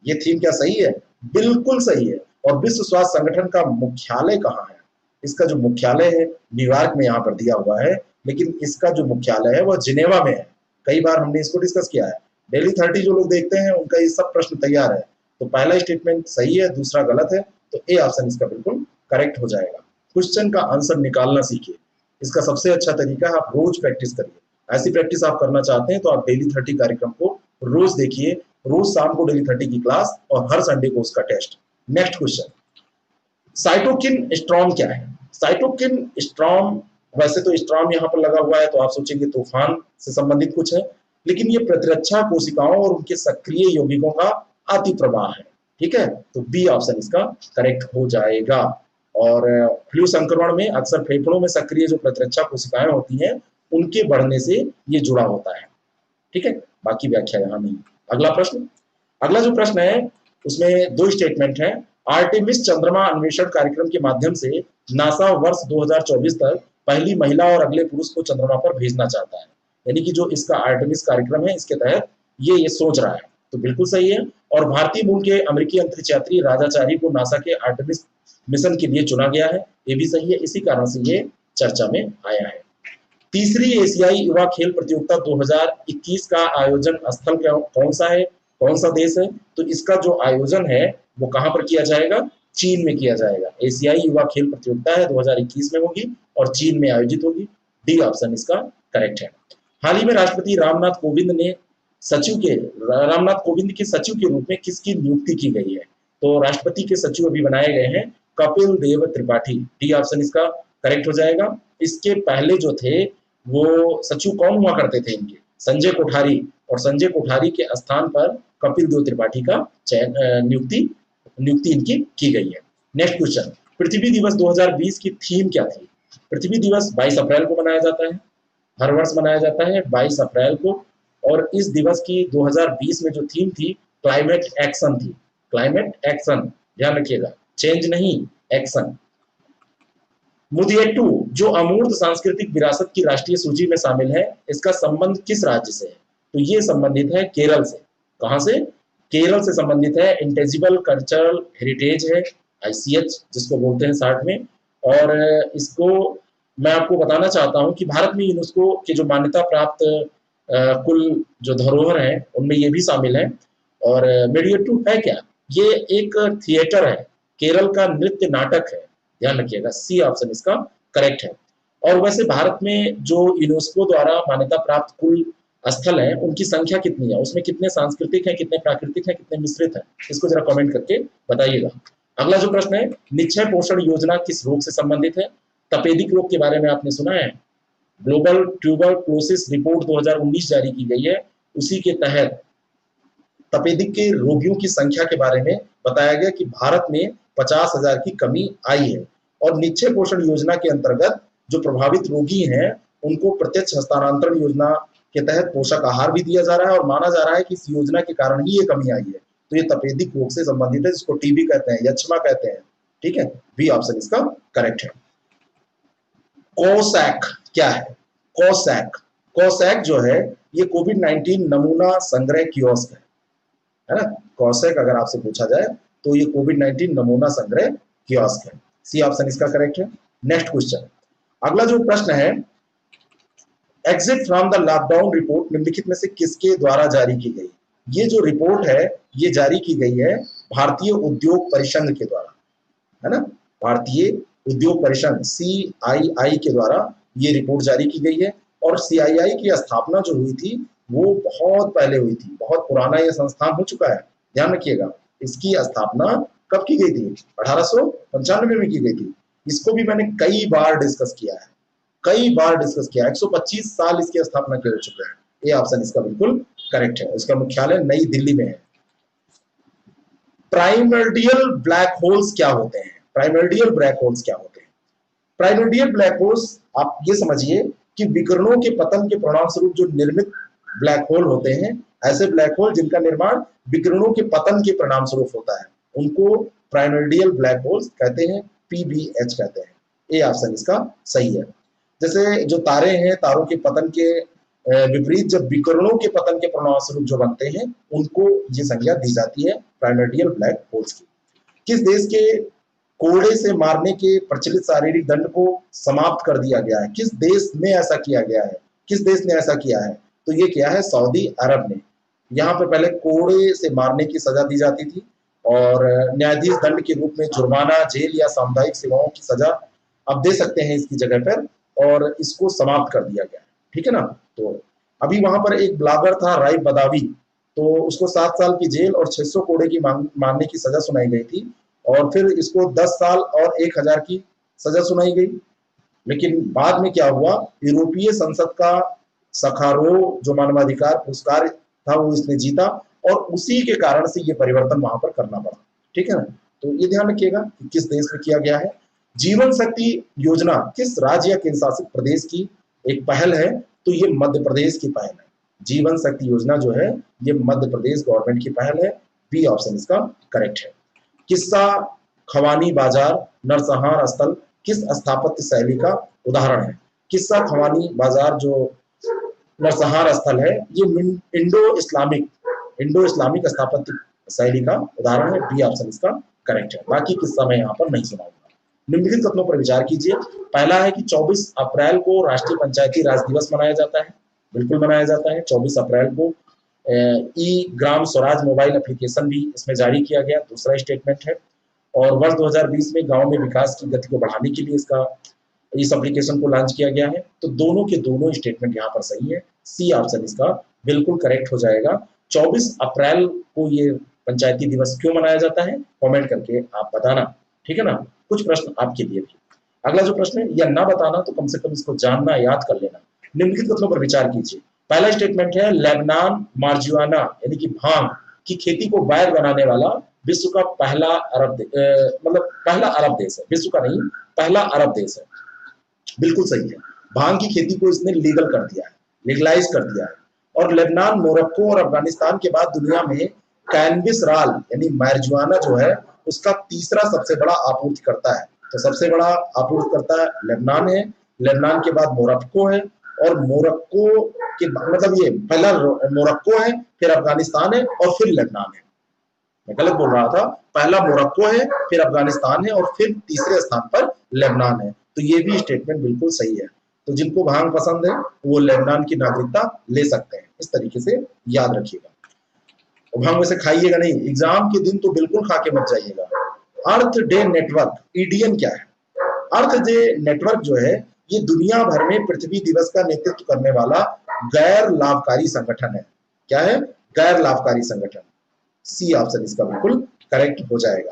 ये थीम क्या सही है? बिल्कुल सही है। और विश्व स्वास्थ्य संगठन का मुख्यालय कहाँ है? इसका जो मुख्यालय है न्यूयॉर्क में यहाँ पर दिया हुआ है, लेकिन इसका जो मुख्यालय है वह जिनेवा में है। कई बार हमने इसको डिस्कस किया है। डेली 30 जो लोग देखते हैं उनका ये सब प्रश्न तैयार है। तो पहला स्टेटमेंट सही है, दूसरा गलत है, तो ए ऑप्शन इसका बिल्कुल करेक्ट हो जाएगा। क्वेश्चन का आंसर निकालना सीखिए। इसका सबसे अच्छा तरीका है आप रोज प्रैक्टिस करिए। ऐसी प्रैक्टिस आप करना चाहते हैं तो आप डेली 30 कार्यक्रम को रोज देखिए, रोज शाम को डेली 30 की क्लास और हर संडे को उसका test. Next question, cytokine storm क्या है? साइटोकिन स्ट्रॉम, वैसे तो स्ट्रॉम यहाँ पर लगा हुआ है तो आप सोचेंगे तूफान से संबंधित कुछ है, लेकिन ये प्रतिरक्षा कोशिकाओं और उनके सक्रिय यौगिकों का अति प्रवाह है। ठीक है, तो बी ऑप्शन इसका करेक्ट हो जाएगा। और फ्लू संक्रमण में अक्सर फेफड़ों में सक्रिय जो प्रतिरक्षा कोशिकाएं होती हैं उनके बढ़ने से ये जुड़ा होता है। ठीक है, बाकी व्याख्या यहाँ नहीं। अगला प्रश्न, अगला जो प्रश्न है उसमें दो स्टेटमेंट है। आर्टेमिस चंद्रमा अन्वेषण कार्यक्रम के माध्यम से नासा वर्ष 2024 तक पहली महिला और अगले पुरुष को चंद्रमा पर भेजना चाहता है। यानी कि जो इसका आर्टेमिस कार्यक्रम है इसके तहत ये सोच रहा है, तो बिल्कुल सही है। और भारतीय मूल के अमेरिकी अंतरिक्ष यात्री राजाचारी को नासा के आर्टेमिस मिशन के लिए चुना गया है, ये भी सही है। इसी कारण से ये चर्चा में आया है। तीसरी एशियाई युवा खेल प्रतियोगिता 2021 का आयोजन स्थल कौन सा है, कौन सा देश है? तो इसका जो आयोजन है वो कहां पर किया जाएगा? चीन में किया जाएगा। एशियाई युवा खेल प्रतियोगिता है 2021 में होगी और चीन में आयोजित होगी। डी ऑप्शन इसका करेक्ट है। हाल ही में राष्ट्रपति रामनाथ कोविंद के सचिव के रूप में किसकी नियुक्ति की गई है? तो राष्ट्रपति के सचिव अभी बनाए गए हैं कपिल देव त्रिपाठी। डी ऑप्शन इसका करेक्ट हो जाएगा। इसके पहले जो थे वो सचिव कौन हुआ करते थे इनके? संजय कोठारी, और संजय कोठारी के स्थान पर कपिल देव त्रिपाठी का नियुक्ति इनकी की गई है। नेक्स्ट क्वेश्चन, पृथ्वी दिवस 2020 की थीम क्या थी? पृथ्वी दिवस 22 अप्रैल को मनाया जाता है, हर वर्ष मनाया जाता है 22 अप्रैल को। और इस दिवस की 2020 में जो थीम थी क्लाइमेट एक्शन थी। क्लाइमेट एक्शन, ध्यान रखिएगा, चेंज नहीं, एक्शन। मुदियट्टू जो अमूर्त सांस्कृतिक विरासत की राष्ट्रीय सूची में शामिल है, इसका संबंध किस राज्य से है? तो ये संबंधित है केरल से। कहां से? केरल से संबंधित है। इंटेजिबल कल्चरल हेरिटेज है, ICH जिसको बोलते हैं शॉर्ट में। और इसको मैं आपको बताना चाहता हूं कि भारत में यूनेस्को के जो मान्यता प्राप्त कुल जो धरोहर है उनमें ये भी शामिल है। और मुदियट्टू है क्या? ये एक थिएटर है, केरल का नृत्य नाटक है, ध्यान रखिएगा। सी ऑप्शन इसका करेक्ट है। और वैसे भारत में जो यूनेस्को द्वारा मान्यता प्राप्त कुल स्थल हैं उनकी संख्या कितनी है? उसमें कितने सांस्कृतिक हैं, कितने प्राकृतिक हैं, कितने मिश्रित हैं? इसको जरा कमेंट करके बताइएगा। अगला जो प्रश्न है, निक्षय पोषण योजना किस रोग से संबंधित है? तपेदिक रोग के बारे में आपने सुना है? ग्लोबल ट्यूबरक्लोसिस रिपोर्ट 2019 जारी की गई है, उसी के तहत तपेदिक के रोगियों की संख्या के बारे में बताया गया कि भारत में 50,000 की कमी आई है। और निक्षय पोषण योजना के अंतर्गत जो प्रभावित रोगी हैं उनको प्रत्यक्ष हस्तांतरण योजना के तहत पोषक आहार भी दिया जा रहा है और माना जा रहा है कि इस योजना के कारण ही ये कमी आई है। तो ये तपेदिक रोग से संबंधित है, जिसको टीबी कहते हैं, यक्ष्मा कहते हैं। ठीक है, बी ऑप्शन इसका करेक्ट है। कोसैक क्या है? कोसैक जो है ये कोविड-19 नमूना संग्रह कियोस्क है ना? कोसैक अगर आपसे पूछा जाए तो ये कोविड-19 नमूना संग्रह कियोस्क है। सी ऑप्शन इसका करेक्ट है। नेक्स्ट क्वेश्चन, अगला जो प्रश्न है, exit from the lockdown report निम्नलिखित में से किसके द्वारा जारी की गई? ये जो रिपोर्ट है ये जारी की गई है भारतीय उद्योग परिसंघ के द्वारा, है ना? भारतीय उद्योग परिसंघ CII के द्वारा ये रिपोर्ट जारी की गई है। और CII की स्थापना जो हुई थी वो बहुत पहले हुई थी, बहुत पुराना ये संस्थान हो चुका है। ध्यान रखिएगा, इसकी स्थापना कब की गई थी? 1895 में की गई थी। इसको भी मैंने कई बार डिस्कस किया है, कई बार डिस्कस किया। 125 साल इसकी स्थापना के हो चुके हैं। ये ऑप्शन इसका बिल्कुल करेक्ट है। इसका मुख्यालय नई दिल्ली में है। प्राइमर्डियल ब्लैक होल्स क्या होते हैं? प्राइमर्डियल ब्लैक होल्स क्या होते हैं? प्राइमर्डियल ब्लैक होल्स आप ये समझिए कि विकिरणों के पतन के परिणाम स्वरूप जो निर्मित ब्लैक होल होते हैं, ऐसे ब्लैक होल जिनका निर्माण विकिरणों के पतन के परिणाम स्वरूप होता है, उनको प्राइमर्डियल ब्लैक होल्स कहते हैं, PBH कहते हैं। ये ऑप्शन इसका सही है। जैसे जो तारे हैं, तारों के पतन के विपरीत जब विकिरणों के पतन के परिणाम स्वरूप जो बनते हैं, उनको ये संज्ञा दी जाती है प्राइमर्डियल ब्लैक होल्स की। किस देश के कोड़े से मारने के प्रचलित शारीरिक दंड को समाप्त कर दिया गया है? किस देश में ऐसा किया गया है? किस देश ने ऐसा किया है? तो ये किया है सऊदी अरब ने। यहाँ पे पहले कोड़े से मारने की सजा दी जाती थी और न्यायाधीश दंड के रूप में जुर्माना, जेल या सामुदायिक सेवाओं की सजा अब दे सकते हैं इसकी जगह पर, और इसको समाप्त कर दिया गया है। ठीक है ना? तो अभी वहां पर एक ब्लॉगर था राइफ बदावी, तो उसको 7 साल की जेल और 600 कोड़े की मारने की सजा सुनाई गई थी, और फिर इसको 10 साल और 1000 की सजा सुनाई गई। लेकिन बाद में क्या हुआ, यूरोपीय संसद का सखारोव जो मानवाधिकार पुरस्कार था वो इसने जीता, और उसी के कारण से ये परिवर्तन वहां पर करना पड़ा। ठीक है ना? तो ये ध्यान रखिएगा कि किस देश में किया गया है। जीवन शक्ति योजना किस राज्य या केंद्र शासित प्रदेश की एक पहल है? तो ये मध्य प्रदेश की पहल है। जीवन शक्ति योजना जो है ये मध्य प्रदेश गवर्नमेंट की पहल है। बी ऑप्शन इसका करेक्ट है। किस्सा खवानी बाजार नरसंहार स्थल किस स्थापत्य शैली का उदाहरण है? किस्सा खवानी बाजार जो नरसंहार स्थल है ये इंडो इस्लामिक स्थापत्य शैली का उदाहरण है। बी ऑप्शन इसका करेक्ट है। बाकी किस्सा मैं यहाँ पर नहीं सुनाऊंगा। निम्नलिखित कथनों पर विचार कीजिए। पहला है कि 24 अप्रैल को राष्ट्रीय पंचायती राज दिवस मनाया जाता है। बिल्कुल मनाया जाता है। 24 अप्रैल को ई ग्राम स्वराज मोबाइल एप्लीकेशन भी इसमें जारी किया गया, दूसरा स्टेटमेंट है। और वर्ष 2020 में गांव में विकास की गति को बढ़ाने के लिए इस एप्लीकेशन को लॉन्च किया गया है। तो दोनों के दोनों स्टेटमेंट यहाँ पर सही है। सी ऑप्शन इसका बिल्कुल करेक्ट हो जाएगा। 24 अप्रैल को ये पंचायती दिवस क्यों मनाया जाता है, कमेंट करके आप बताना। ठीक है ना? कुछ प्रश्न आपके लिए भी। अगला जो प्रश्न है, या ना बताना तो कम से कम इसको जानना, याद कर लेना। निम्नलिखित कथनों पर विचार कीजिए। पहला स्टेटमेंट है लेबनान मार्जुआना यानी कि भांग की खेती को वैध बनाने वाला विश्व का पहला अरब देश है। विश्व का नहीं, पहला अरब देश है। बिल्कुल सही है। भांग की खेती को इसने लीगल कर दिया है, लीगलाइज कर दिया है। और लेबनान, मोरक्को और अफगानिस्तान के बाद दुनिया में कैनबिस राल यानी मार्जुआना जो है उसका तीसरा सबसे बड़ा आपूर्तिकर्ता है। तो सबसे बड़ा आपूर्तिकर्ता लेबनान है, लेबनान के बाद मोरक्को है, और मोरक्को के मतलब ये पहला मोरक्को है, फिर अफगानिस्तान है और फिर लेबनान है। मैं गलत बोल रहा था, पहला मोरक्को है, फिर अफगानिस्तान है और फिर तीसरे स्थान पर लेबनान है। तो ये भी स्टेटमेंट बिल्कुल सही है। तो जिनको भांग पसंद है वो लेबनान की नागरिकता ले सकते हैं। इस तरीके से याद रखिएगा। भांग वैसे खाइएगा नहीं, एग्जाम के दिन तो बिल्कुल खा के मत जाइएगा। अर्थ डे नेटवर्क EDN क्या है? अर्थ डे नेटवर्क जो है ये दुनिया भर में पृथ्वी दिवस का नेतृत्व करने वाला गैर लाभकारी संगठन है। क्या है? गैर लाभकारी संगठन। सी ऑप्शन इसका बिल्कुल करेक्ट हो जाएगा।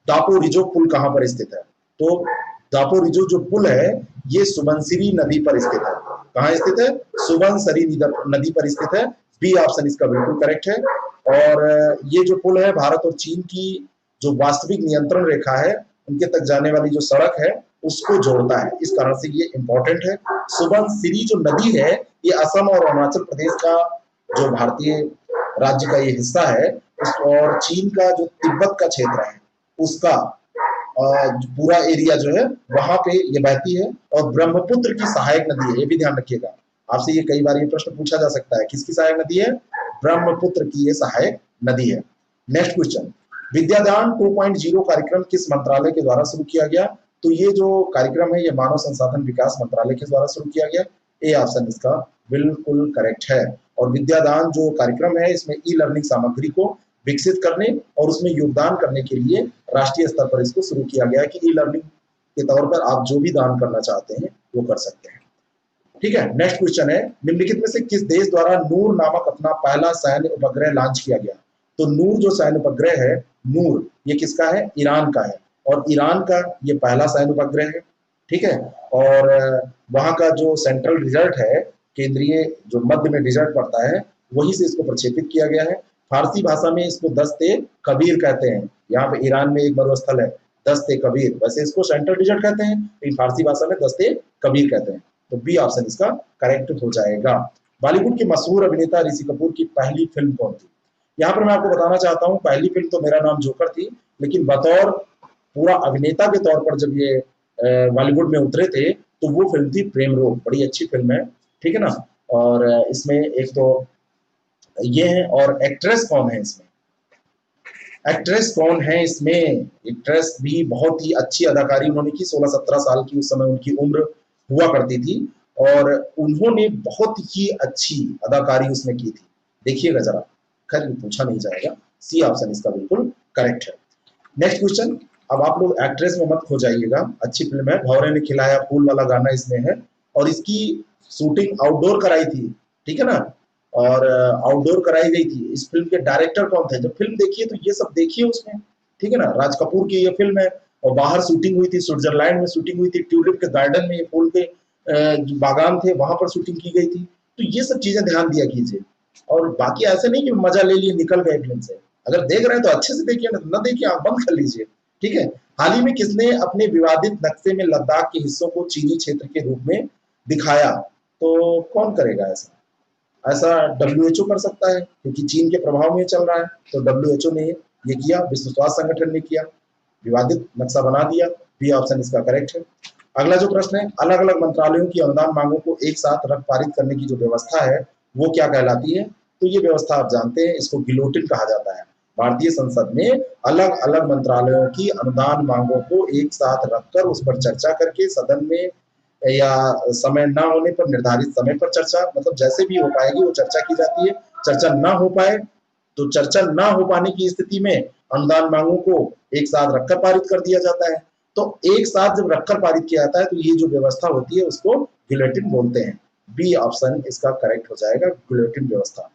दापोरिजो पुल कहां पर स्थित है? तो दापोरिजो जो पुल है ये सुबनसिरी नदी पर स्थित है। कहां स्थित है? सुबनसिरी नदी पर स्थित है। बी ऑप्शन इसका बिल्कुल करेक्ट है। और ये जो पुल है भारत और चीन की जो वास्तविक नियंत्रण रेखा है उनके तक जाने वाली जो सड़क है उसको जोड़ता है। इस कारण से ये इंपॉर्टेंट है। सुबनसिरी जो नदी है ये असम और अरुणाचल प्रदेश का जो भारतीय राज्य का ये हिस्सा है, और चीन का जो तिब्बत का क्षेत्र है उसका पूरा एरिया जो है वहां पे ये बहती है, और ब्रह्मपुत्र की सहायक नदी है। ये भी ध्यान रखिएगा, आपसे ये कई बार ये प्रश्न पूछा जा सकता है। किसकी सहायक नदी है? ब्रह्मपुत्र की ये सहायक नदी है। नेक्स्ट क्वेश्चन, विद्यादान 2.0 कार्यक्रम किस मंत्रालय के द्वारा शुरू किया गया? तो ये जो कार्यक्रम है ये मानव संसाधन विकास मंत्रालय के द्वारा शुरू किया गया। ए ऑप्शन इसका बिल्कुल करेक्ट है। और विद्यादान जो कार्यक्रम है इसमें ई-लर्निंग सामग्री को विकसित करने और उसमें योगदान करने के लिए राष्ट्रीय स्तर पर इसको शुरू किया गया है कि ई-लर्निंग के तौर पर आप जो भी दान करना चाहते हैं वो कर सकते हैं। ठीक है, नेक्स्ट क्वेश्चन है, निम्नलिखित में से किस देश द्वारा नूर नामक अपना पहला सैन्य उपग्रह लॉन्च किया गया? तो नूर जो सैन्य उपग्रह है, नूर ये किसका है? ईरान का है, और ईरान का ये पहला सैन्य उपग्रह है। ठीक है, और वहां का जो सेंट्रल रिजल्ट है, केंद्रीय जो मध्य में रिजल्ट पड़ता है, वहीं से इसको प्रक्षेपित किया गया है। फारसी भाषा में इसको दस्ते कबीर कहते हैं। यहाँ पे ईरान में एक मरुस्थल है दस्ते कबीर, वैसे इसको सेंट्रल रिजल्ट कहते हैं, लेकिन फारसी भाषा में दस्ते कबीर कहते हैं। तो बी ऑप्शन इसका करेक्ट हो जाएगा। बॉलीवुड के मशहूर अभिनेता ऋषि कपूर की पहली फिल्म कौन थी? यहाँ पर मैं आपको बताना चाहता हूँ, पहली फिल्म तो मेरा नाम जोकर थी, लेकिन बतौर पूरा अभिनेता के तौर पर जब ये बॉलीवुड में उतरे थे तो वो फिल्म थी प्रेम रोग। बड़ी अच्छी फिल्म है, ठीक है ना। और इसमें एक तो ये है, और एक्ट्रेस कौन है इसमें? एक्ट्रेस कौन है इसमें? एक्ट्रेस भी बहुत ही अच्छी अदाकारी उन्होंने की, 16-17 साल की उस समय उनकी उम्र हुआ करती थी, और उन्होंने बहुत ही अच्छी अदाकारी उसमें की थी। देखिएगा जरा, खैर पूछा नहीं जाएगा, सी ऑप्शन इसका बिल्कुल करेक्ट है। नेक्स्ट क्वेश्चन, अब आप लोग एक्ट्रेस में मत खो जाइएगा, अच्छी फिल्म है, भौरे ने खिलाया फूल वाला गाना इसमें है, और इसकी शूटिंग आउटडोर कराई थी, ठीक है ना, और आउटडोर कराई गई थी। इस फिल्म के डायरेक्टर कौन थे? जब फिल्म देखिए तो ये सब देखिए उसमें, ठीक है ना। राज कपूर की ये फिल्म है, और बाहर शूटिंग हुई थी, स्विट्जरलैंड में शूटिंग हुई थी, ट्यूलिप के गार्डन में, ये फूल के जो बागान थे वहां पर शूटिंग की गई थी। तो ये सब चीजें ध्यान दिया कीजिए, और बाकी ऐसे नहीं कि मजा ले लिए निकल गए फिल्म से। अगर देख रहे हैं तो अच्छे से देखिए, ना देखिए आंख बंद कर लीजिए, ठीक है। हाल ही में किसने अपने विवादित नक्शे में लद्दाख के हिस्सों को चीनी क्षेत्र के रूप में दिखाया? तो कौन करेगा ऐसा? ऐसा डब्ल्यूएचओ कर सकता है, क्योंकि चीन के प्रभाव में चल रहा है, तो डब्ल्यूएचओ ने ये किया, विश्व स्वास्थ्य संगठन ने किया, विवादित नक्शा बना दिया। बी ऑप्शन इसका करेक्ट है। अगला जो प्रश्न है, अलग अलग मंत्रालयों की अनुदान मांगों को एक साथ रख पारित करने की जो व्यवस्था है वो क्या कहलाती है? तो ये व्यवस्था आप जानते हैं, इसको गिलोटिन कहा जाता है। भारतीय संसद में अलग अलग मंत्रालयों की अनुदान मांगों को एक साथ रखकर उस पर चर्चा करके सदन में, या समय ना होने पर निर्धारित समय पर चर्चा, मतलब जैसे भी हो पाएगी वो चर्चा की जाती है। चर्चा ना हो पाए तो चर्चा ना हो पाने की स्थिति में अनुदान मांगों को एक साथ रखकर पारित कर दिया जाता है। तो एक साथ जब रखकर पारित किया जाता है तो ये जो व्यवस्था होती है उसको गिलोटिन बोलते हैं। बी ऑप्शन इसका करेक्ट हो जाएगा, गिलोटिन व्यवस्था।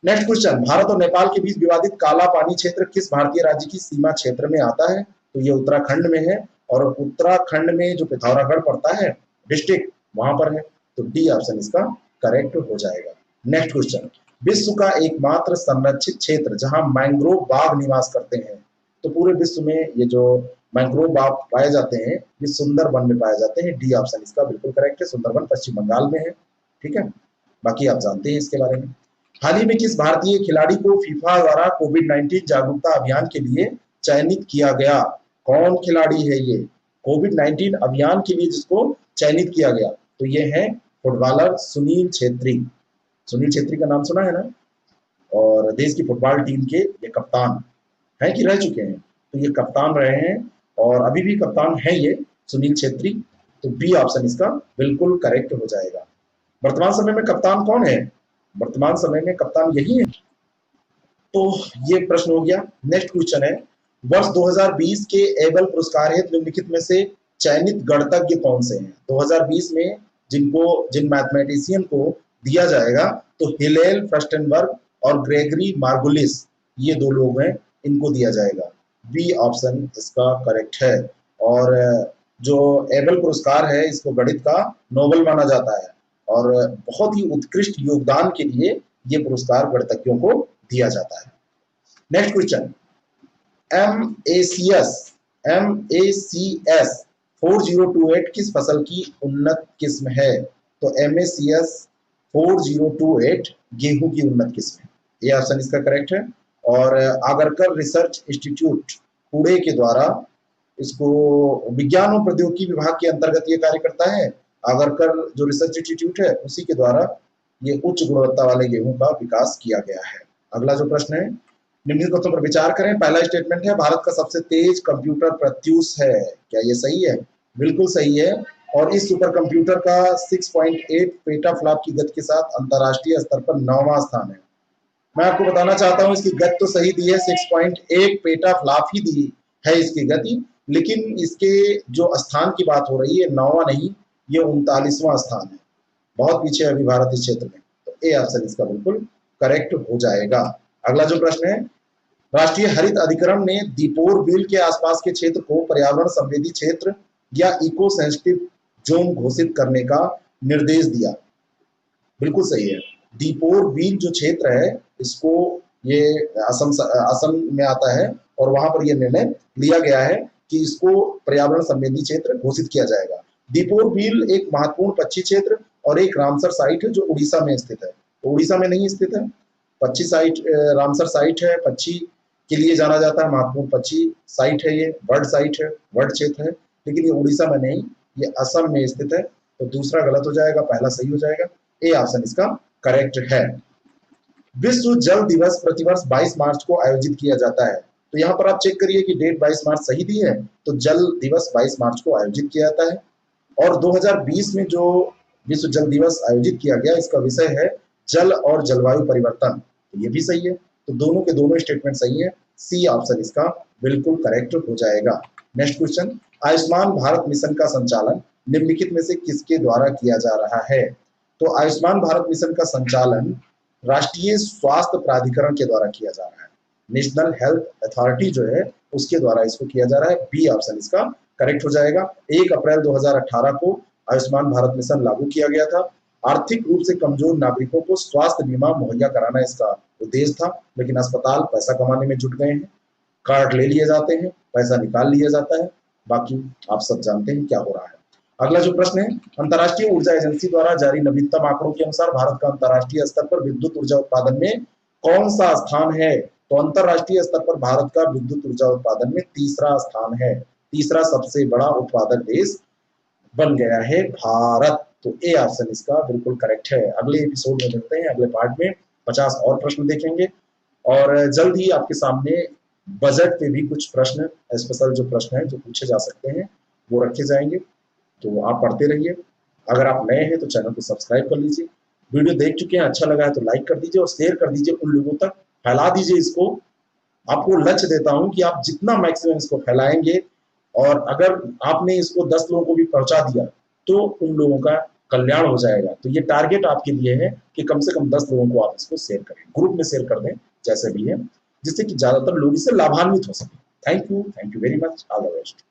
नेक्स्ट क्वेश्चन, भारत और नेपाल के बीच विवादित काला पानी क्षेत्र किस भारतीय राज्य की सीमा क्षेत्र में आता है? तो ये उत्तराखंड में है, और उत्तराखंड में जो पिथौरागढ़ पड़ता है डिस्ट्रिक्ट, वहां पर है। तो डी ऑप्शन इसका करेक्ट हो जाएगा। नेक्स्ट क्वेश्चन, विश्व का एकमात्र संरक्षित क्षेत्र जहां मैंग्रोव बाघ निवास करते हैं, तो पूरे विश्व में ये जो मैंग्रोव बाघ पाए जाते हैं ये सुंदरबन में पाए जाते हैं। डी ऑप्शन इसका बिल्कुल करेक्ट है, सुंदरबन पश्चिम बंगाल में है, ठीक है। बाकी आप जानते हैं इसके बारे में। हाल ही में किस भारतीय खिलाड़ी को फीफा द्वारा कोविड-19 जागरूकता अभियान के लिए चयनित किया गया? कौन खिलाड़ी है ये कोविड-19 अभियान के लिए जिसको चयनित किया गया? तो ये है फुटबॉलर सुनील छेत्री। सुनील छेत्री का नाम सुना है ना, और देश की फुटबॉल टीम के ये कप्तान हैं कि रह चुके हैं, तो ये कप्तान रहे हैं और अभी भी कप्तान है ये सुनील छेत्री। तो बी ऑप्शन इसका बिल्कुल करेक्ट हो जाएगा। वर्तमान समय में कप्तान कौन है? वर्तमान समय में कप्तान यही है। तो ये प्रश्न हो गया। नेक्स्ट क्वेश्चन है, वर्ष 2020 के एबल पुरस्कार हेतु निम्नलिखित में से चयनित गणितज्ञ कौन से हैं? 2020 में जिन मैथमेटिशियन को दिया जाएगा, तो हिलेल फ्रस्टेनबर्ग और ग्रेगरी मार्गुलिस, ये दो लोग हैं, इनको दिया जाएगा। बी ऑप्शन इसका करेक्ट है। और जो एबल पुरस्कार है इसको गणित का नोबेल माना जाता है, और बहुत ही उत्कृष्ट योगदान के लिए ये पुरस्कार गणितज्ञों को दिया जाता है। नेक्स्ट क्वेश्चन, MACS 4028 किस फसल की उन्नत किस्म है? तो MACS 4028 गेहूं की उन्नत किस्म है, ये ऑप्शन इसका करेक्ट है। और आगरकर रिसर्च इंस्टीट्यूट पुणे के द्वारा इसको विज्ञान और प्रौद्योगिकी विभाग के अंतर्गत ये कार्य करता है। आगरकर जो रिसर्च इंस्टीट्यूट है उसी के द्वारा ये उच्च गुणवत्ता वाले गेहूं का विकास किया गया है। अगला जो प्रश्न है, निम्नलिखित कथनों पर विचार करें। पहला स्टेटमेंट है, भारत का सबसे तेज कंप्यूटर प्रत्यूष है, क्या ये सही है? बिल्कुल सही है। और इस सुपर कंप्यूटर का 6.8 पेटाफ्लॉप की गति के साथ अंतरराष्ट्रीय स्तर पर 9वां स्थान है। मैं आपको बताना चाहता हूं इसकी गति तो सही दी है, 6.8 पेटाफ्लॉप ही दी है इसकी गति, लेकिन इसके जो स्थान की बात हो रही है 9वां नहीं, ये 39वां स्थान है। बहुत पीछे है अभी भारत इस क्षेत्र में। तो ए ऑप्शन इसका बिल्कुल करेक्ट हो जाएगा। अगला जो प्रश्न है, राष्ट्रीय हरित अधिकरण ने दीपोर बिल के आसपास के क्षेत्र को पर्यावरण संवेदी क्षेत्र या इको सेंसिटिव जोन घोषित करने का निर्देश दिया। बिल्कुल सही है। दीपोर बिल जो क्षेत्र है, इसको ये असम में आता है और वहां पर यह निर्णय लिया गया है कि इसको पर्यावरण संवेदी क्षेत्र घोषित किया जाएगा। दीपोर बिल एक महत्वपूर्ण पक्षी क्षेत्र और एक रामसर साइट है जो उड़ीसा में स्थित है। तो उड़ीसा में नहीं स्थित है, पक्षी साइट रामसर साइट है, पक्षी के लिए जाना जाता है, महत्वपूर्ण पक्षी साइट है, ये बर्ड साइट है, बर्ड क्षेत्र है, लेकिन ये उड़ीसा में नहीं, ये असम में स्थित है। तो दूसरा गलत हो जाएगा, पहला सही हो जाएगा। ए ऑप्शन इसका करेक्ट है। विश्व जल दिवस प्रतिवर्ष 22 मार्च को आयोजित किया जाता है। तो यहाँ पर आप चेक करिए कि डेट 22 मार्च सही दी है, तो जल दिवस 22 मार्च को आयोजित किया जाता है। और 2020 में जो विश्व जल दिवस आयोजित किया गया, इसका विषय है जल और जलवायु परिवर्तन। तो ये भी सही है, तो दोनों के दोनों स्टेटमेंट सही है। सी ऑप्शन इसका बिल्कुल करेक्ट हो जाएगा। Next question, Ayushman Bharat mission का संचालन निम्नलिखित में से किसके द्वारा किया जा रहा है? तो आयुष्मान भारत मिशन का संचालन राष्ट्रीय स्वास्थ्य प्राधिकरण के द्वारा किया जा रहा है। नेशनल हेल्थ अथॉरिटी जो है, उसके द्वारा इसको किया जा रहा है। बी ऑप्शन इसका करेक्ट हो जाएगा। 1 अप्रैल 2018 को आयुष्मान भारत मिशन लागू किया गया था। आर्थिक रूप से कमजोर नागरिकों को स्वास्थ्य बीमा मुहैया कराना इसका उद्देश्य था, लेकिन अस्पताल पैसा कमाने में जुट गए हैं, कार्ड ले लिए जाते हैं, पैसा निकाल लिया जाता है, बाकी आप सब जानते हैं क्या हो रहा है। अगला जो प्रश्न है, अंतर्राष्ट्रीय ऊर्जा एजेंसी द्वारा जारी नवीनतम आंकड़ों के अनुसार भारत का अंतर्राष्ट्रीय स्तर पर विद्युत ऊर्जा उत्पादन में कौन सा स्थान है? तो अंतर्राष्ट्रीय स्तर पर भारत का विद्युत ऊर्जा उत्पादन में तीसरा स्थान है। तीसरा सबसे बड़ा उत्पादक देश बन गया है भारत। तो ए ऑप्शन इसका बिल्कुल करेक्ट है। अगले एपिसोड में मिलते हैं, अगले पार्ट में 50 और प्रश्न देखेंगे और जल्द ही आपके सामने बजट पे भी कुछ प्रश्न, स्पेशल जो प्रश्न है जो पूछे जा सकते हैं, वो रखे जाएंगे। तो आप पढ़ते रहिए। अगर आप नए हैं तो चैनल को सब्सक्राइब कर लीजिए। वीडियो देख चुके हैं, अच्छा लगा है तो लाइक कर दीजिए और शेयर कर दीजिए उन लोगों तक, फैला दीजिए इसको। आपको लक्ष्य देता हूं कि आप जितना मैक्सिमम इसको फैलाएंगे और अगर आपने इसको 10 लोगों को भी पहुंचा दिया तो उन लोगों का कल्याण हो जाएगा। तो ये टारगेट आपके लिए है कि कम से कम 10 लोगों को आप इसको शेयर करें, ग्रुप में शेयर कर दें, जैसे भी है, जिससे कि ज्यादातर लोग इससे लाभान्वित हो सके। Thank you very much, all the best.